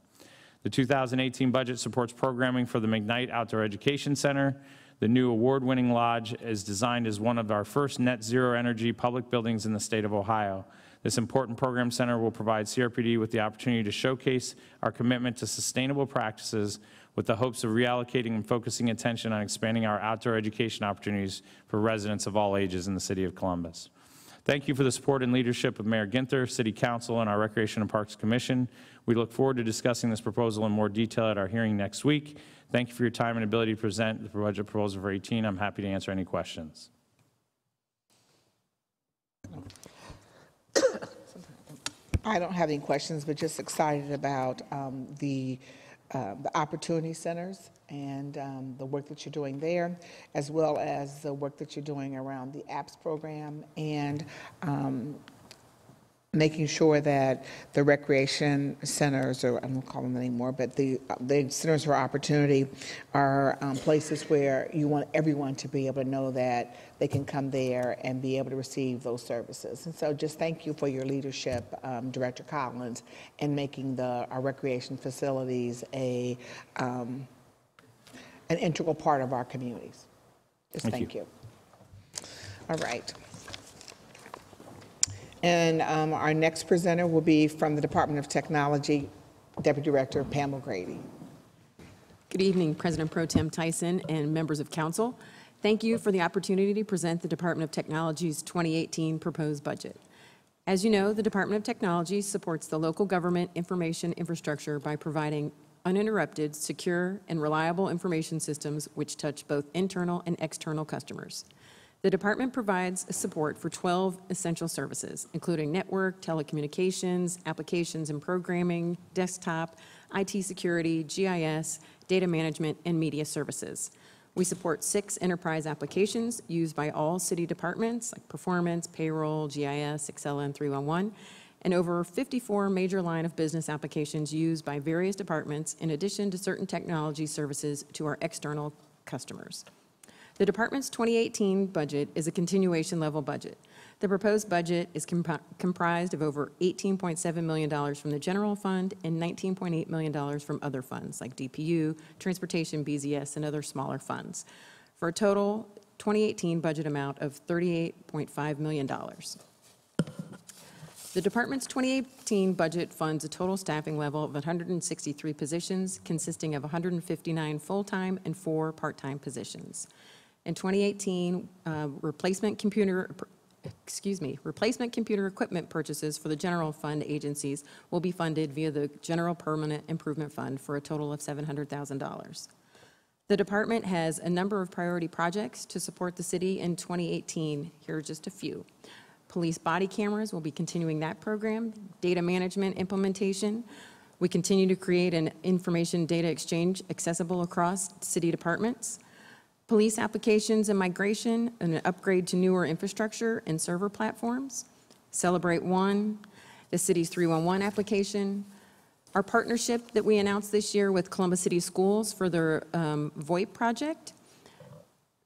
The 2018 budget supports programming for the Mcknight Outdoor Education Center. The new award-winning lodge is designed as one of our first net zero energy public buildings in the state of Ohio. This important program center will provide CRPD with the opportunity to showcase our commitment to sustainable practices with the hopes of reallocating and focusing attention on expanding our outdoor education opportunities for residents of all ages in the city of Columbus. Thank you for the support and leadership of Mayor Ginther, City Council, and our Recreation and Parks Commission. We look forward to discussing this proposal in more detail at our hearing next week. Thank you for your time and ability to present the budget proposal for 18. I'm happy to answer any questions. I don't have any questions, but just excited about the opportunity centers and the work that you're doing there, as well as the work that you're doing around the apps program and making sure that the recreation centers, or I don't call them anymore, but the centers for opportunity are places where you want everyone to be able to know that they can come there and be able to receive those services. And so just thank you for your leadership, Director Collins, in making our recreation facilities an integral part of our communities. Just thank you. All right. And our next presenter will be from the Department of Technology, Deputy Director Pamela Grady. Good evening, President Pro Tem Tyson and members of council. Thank you for the opportunity to present the Department of Technology's 2018 proposed budget. As you know, the Department of Technology supports the local government information infrastructure by providing uninterrupted, secure, and reliable information systems which touch both internal and external customers. The department provides support for 12 essential services, including network, telecommunications, applications and programming, desktop, IT security, GIS, data management, and media services. We support 6 enterprise applications used by all city departments, like Performance, Payroll, GIS, Excel, and 311, and over 54 major line of business applications used by various departments, in addition to certain technology services to our external customers. The department's 2018 budget is a continuation level budget. The proposed budget is comprised of over $18.7 million from the general fund and $19.8 million from other funds like DPU, transportation, BZS, and other smaller funds, for a total 2018 budget amount of $38.5 million. The department's 2018 budget funds a total staffing level of 163 positions, consisting of 159 full-time and 4 part-time positions. In 2018, replacement computer equipment purchases for the general fund agencies will be funded via the General Permanent Improvement Fund for a total of $700,000. The department has a number of priority projects to support the city in 2018. Here are just a few. Police body cameras, will be continuing that program. Data management implementation. We continue to create an information data exchange accessible across city departments. Police applications and migration, and an upgrade to newer infrastructure and server platforms. Celebrate One, the city's 311 application. Our partnership that we announced this year with Columbus City Schools for their VoIP project.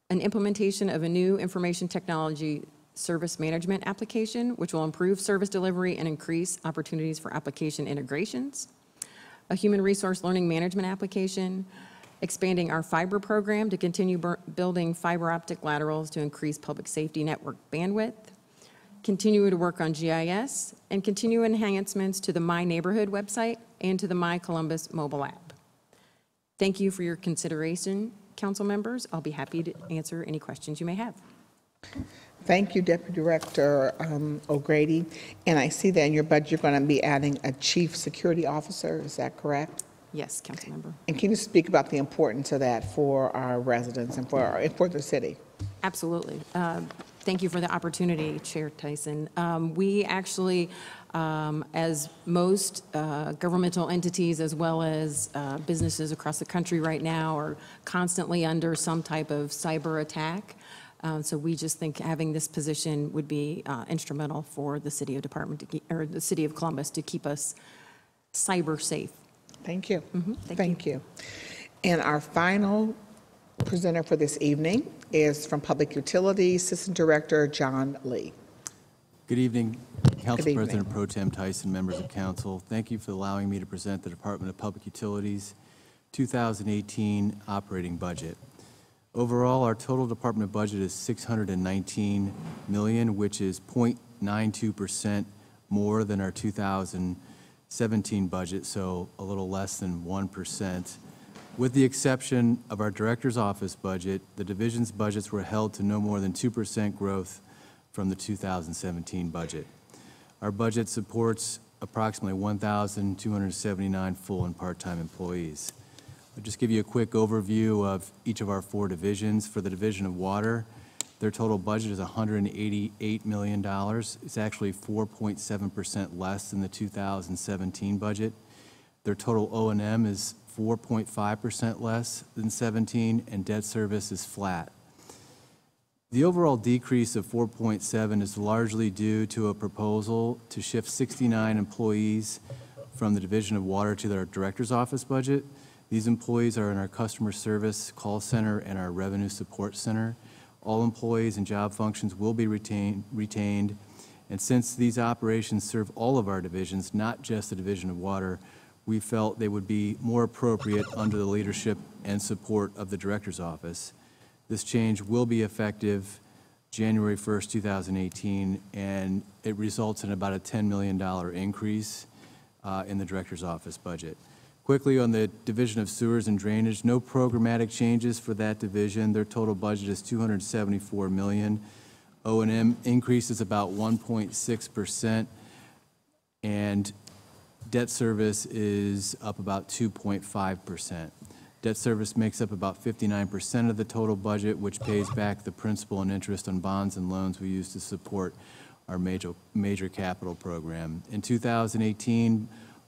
An implementation of a new information technology service management application, which will improve service delivery and increase opportunities for application integrations. A human resource learning management application. Expanding our fiber program to continue building fiber optic laterals to increase public safety network bandwidth, continue to work on GIS, and continue enhancements to the My Neighborhood website and to the My Columbus mobile app. Thank you for your consideration council members, I'll be happy to answer any questions you may have. Thank you, Deputy Director O'Grady. And I see that in your budget, you're going to be adding a Chief Security Officer. Is that correct? Yes, council member. And can you speak about the importance of that for our residents and for the city? Absolutely. Thank you for the opportunity, Chair Tyson. We actually, as most governmental entities as well as businesses across the country right now are constantly under some type of cyber attack. So we just think having this position would be instrumental for the city of the city of Columbus to keep us cyber safe. Thank you. Thank you. And our final presenter for this evening is from Public Utilities, Assistant Director John Lee. Good evening, Council Good evening. President Pro Tem Tyson, members of council. Thank you for allowing me to present the Department of Public Utilities 2018 operating budget. Overall, our total department budget is $619 million, which is 0.92% more than our 2017 budget, so a little less than 1%. With the exception of our director's office budget, the division's budgets were held to no more than 2% growth from the 2017 budget. Our budget supports approximately 1,279 full and part-time employees. I'll just give you a quick overview of each of our 4 divisions. For the Division of Water, their total budget is $188 million. It's actually 4.7% less than the 2017 budget. Their total O&M is 4.5% less than 17, and debt service is flat. The overall decrease of 4.7 is largely due to a proposal to shift 69 employees from the Division of Water to their director's office budget. These employees are in our customer service call center and our revenue support center. All employees and job functions will be retained, and since these operations serve all of our divisions, not just the Division of Water, we felt they would be more appropriate under the leadership and support of the director's office. This change will be effective January 1st, 2018, and it results in about a $10 million increase in the director's office budget. Quickly on the Division of Sewers and Drainage, no programmatic changes for that division. Their total budget is $274 million. O&M increases about 1.6%, and debt service is up about 2.5%. Debt service makes up about 59% of the total budget, which pays back the principal and interest on bonds and loans we use to support our major capital program. In 2018,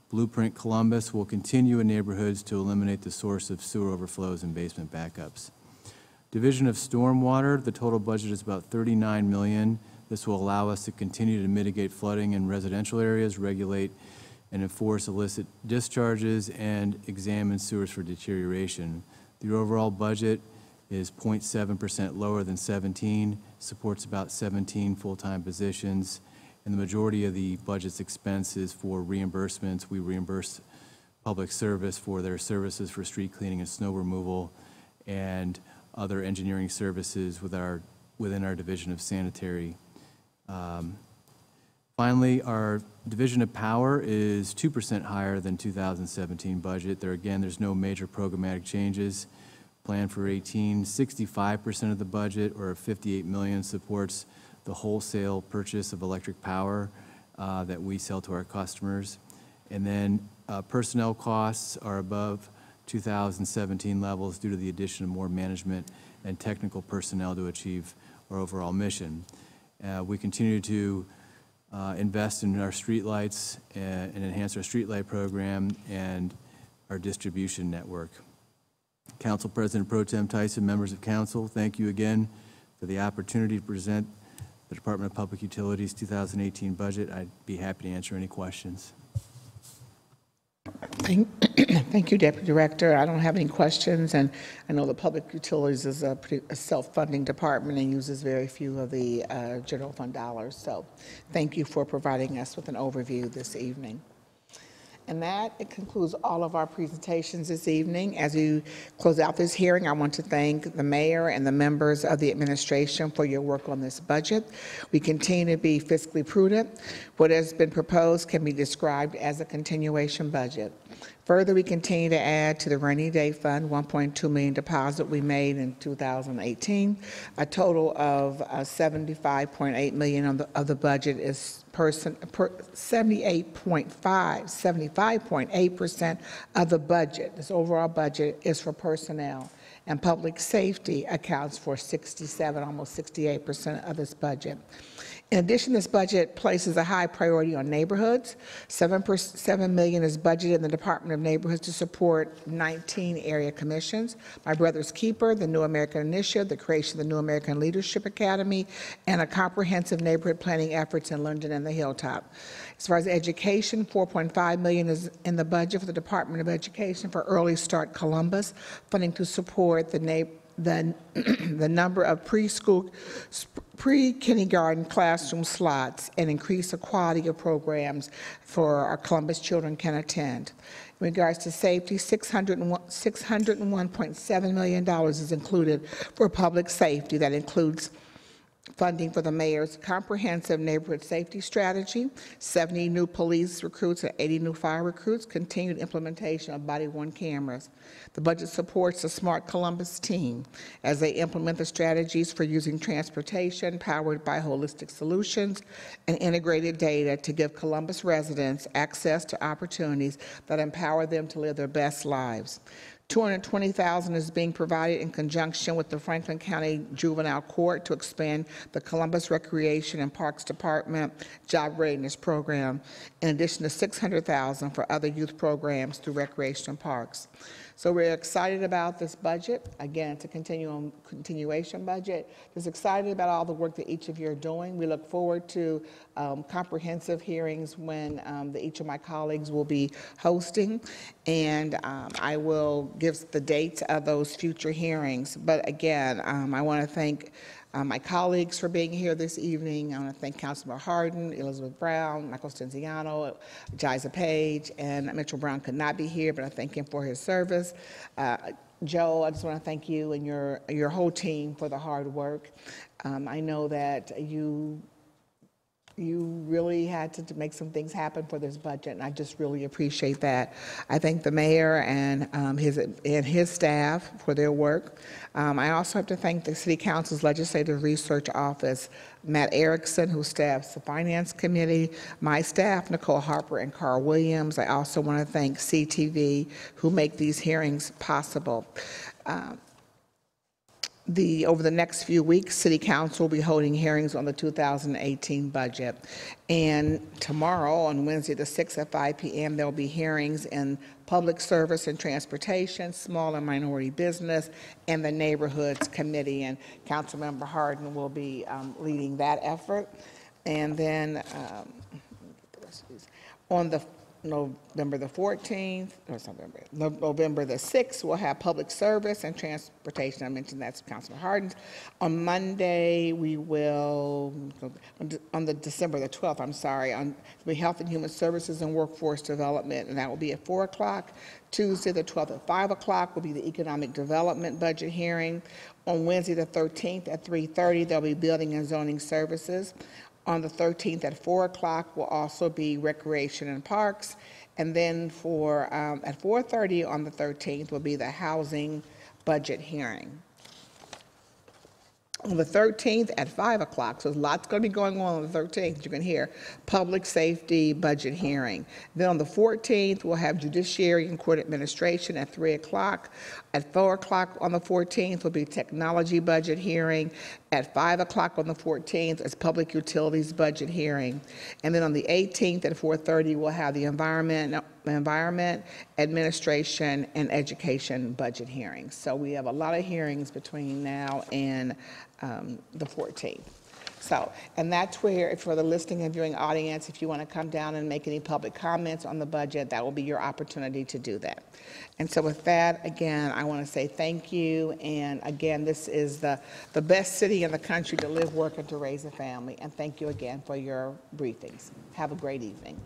Blueprint Columbus will continue in neighborhoods to eliminate the source of sewer overflows and basement backups. Division of Stormwater, the total budget is about $39 million. This will allow us to continue to mitigate flooding in residential areas, regulate and enforce illicit discharges, and examine sewers for deterioration. The overall budget is 0.7% lower than 17, supports about 17 full-time positions, and the majority of the budget's expenses for reimbursements. We reimburse public service for their services for street cleaning and snow removal and other engineering services within our Division of Sanitary. Finally, our Division of Power is 2% higher than 2017 budget. There's no major programmatic changes. Plan for 18, 65% of the budget, or $58 million, supports the wholesale purchase of electric power that we sell to our customers. And then personnel costs are above 2017 levels due to the addition of more management and technical personnel to achieve our overall mission. We continue to invest in our streetlights and enhance our streetlight program and our distribution network. Council President Pro Tem Tyson, members of council, thank you again for the opportunity to present the Department of Public Utilities 2018 budget. I'd be happy to answer any questions. Thank you, Deputy Director. I don't have any questions, and I know the Public Utilities is a self-funding department and uses very few of the general fund dollars. So thank you for providing us with an overview this evening. And that it concludes all of our presentations this evening. As we close out this hearing, I want to thank the mayor and the members of the administration for your work on this budget. We continue to be fiscally prudent. What has been proposed can be described as a continuation budget. Further, we continue to add to the rainy day fund, $1.2 million deposit we made in 2018. A total of $75.8 million of the budget is 75.8% of the budget. This overall budget is for personnel, and public safety accounts for 67, almost 68% of this budget. In addition, this budget places a high priority on neighborhoods. $7 million is budgeted in the Department of Neighborhoods to support 19 area commissions: My Brother's Keeper, the New American Initiative, the creation of the New American Leadership Academy, and a comprehensive neighborhood planning efforts in London and the Hilltop. As far as education, $4.5 million is in the budget for the Department of Education for Early Start Columbus, funding to support the number of preschool, pre-kindergarten classroom slots and increase the quality of programs for our Columbus children can attend. In regards to safety, $601.7 million is included for public safety. That includes funding for the mayor's comprehensive neighborhood safety strategy, 70 new police recruits and 80 new fire recruits, continued implementation of body-worn cameras. The budget supports the Smart Columbus team as they implement the strategies for using transportation powered by holistic solutions and integrated data to give Columbus residents access to opportunities that empower them to live their best lives. $220,000 is being provided in conjunction with the Franklin County Juvenile Court to expand the Columbus Recreation and Parks Department Job Readiness Program, in addition to $600,000 for other youth programs through Recreation and Parks. So we're excited about this budget. Again, it's a continuation budget. Just excited about all the work that each of you are doing. We look forward to comprehensive hearings when each of my colleagues will be hosting, and I will give the dates of those future hearings. But again, I want to thank my colleagues for being here this evening. I want to thank Councilmember Hardin, Elizabeth Brown, Michael Stenziano, Jiza Page, and Mitchell Brown could not be here, but I thank him for his service. Joe, I just want to thank you and your whole team for the hard work. I know that you really had to make some things happen for this budget, and I just really appreciate that. I thank the mayor and his staff for their work. I also have to thank the City Council's Legislative Research Office, Matt Erickson, who staffs the Finance Committee, my staff, Nicole Harper and Carl Williams. I also want to thank CTV, who make these hearings possible. Over the next few weeks, City Council will be holding hearings on the 2018 budget. And tomorrow, on Wednesday the 6th at 5 p.m., there will be hearings in Public Service and Transportation, Small and Minority Business, and the Neighborhoods Committee. And Councilmember Hardin will be leading that effort. And then on the November the 14th, or November the 6th, we'll have Public Service and Transportation. I mentioned that's Councilman Hardin's. On Monday, we will, on the December the 12th, I'm sorry, on the Health and Human Services and Workforce Development, and that will be at 4 o'clock. Tuesday the 12th at 5 o'clock will be the Economic Development Budget hearing. On Wednesday the 13th at 3:30, there'll be Building and Zoning Services. On the 13th at 4 o'clock will also be Recreation and Parks. And then at 4:30 on the 13th will be the Housing Budget hearing. On the 13th at 5 o'clock, so there's lots going to be going on the 13th. You can hear Public Safety Budget hearing. Then on the 14th, we'll have Judiciary and Court Administration at 3 o'clock. At 4 o'clock on the 14th will be Technology Budget hearing. At 5 o'clock on the 14th is Public Utilities Budget hearing. And then on the 18th at 4:30, we'll have the Environment, Administration, and Education Budget hearings. So we have a lot of hearings between now and the 14th. So, and that's where, for the listening and viewing audience, if you want to come down and make any public comments on the budget, that will be your opportunity to do that. And so with that, again, I want to say thank you. And again, this is the best city in the country to live, work, and to raise a family. And thank you again for your briefings. Have a great evening.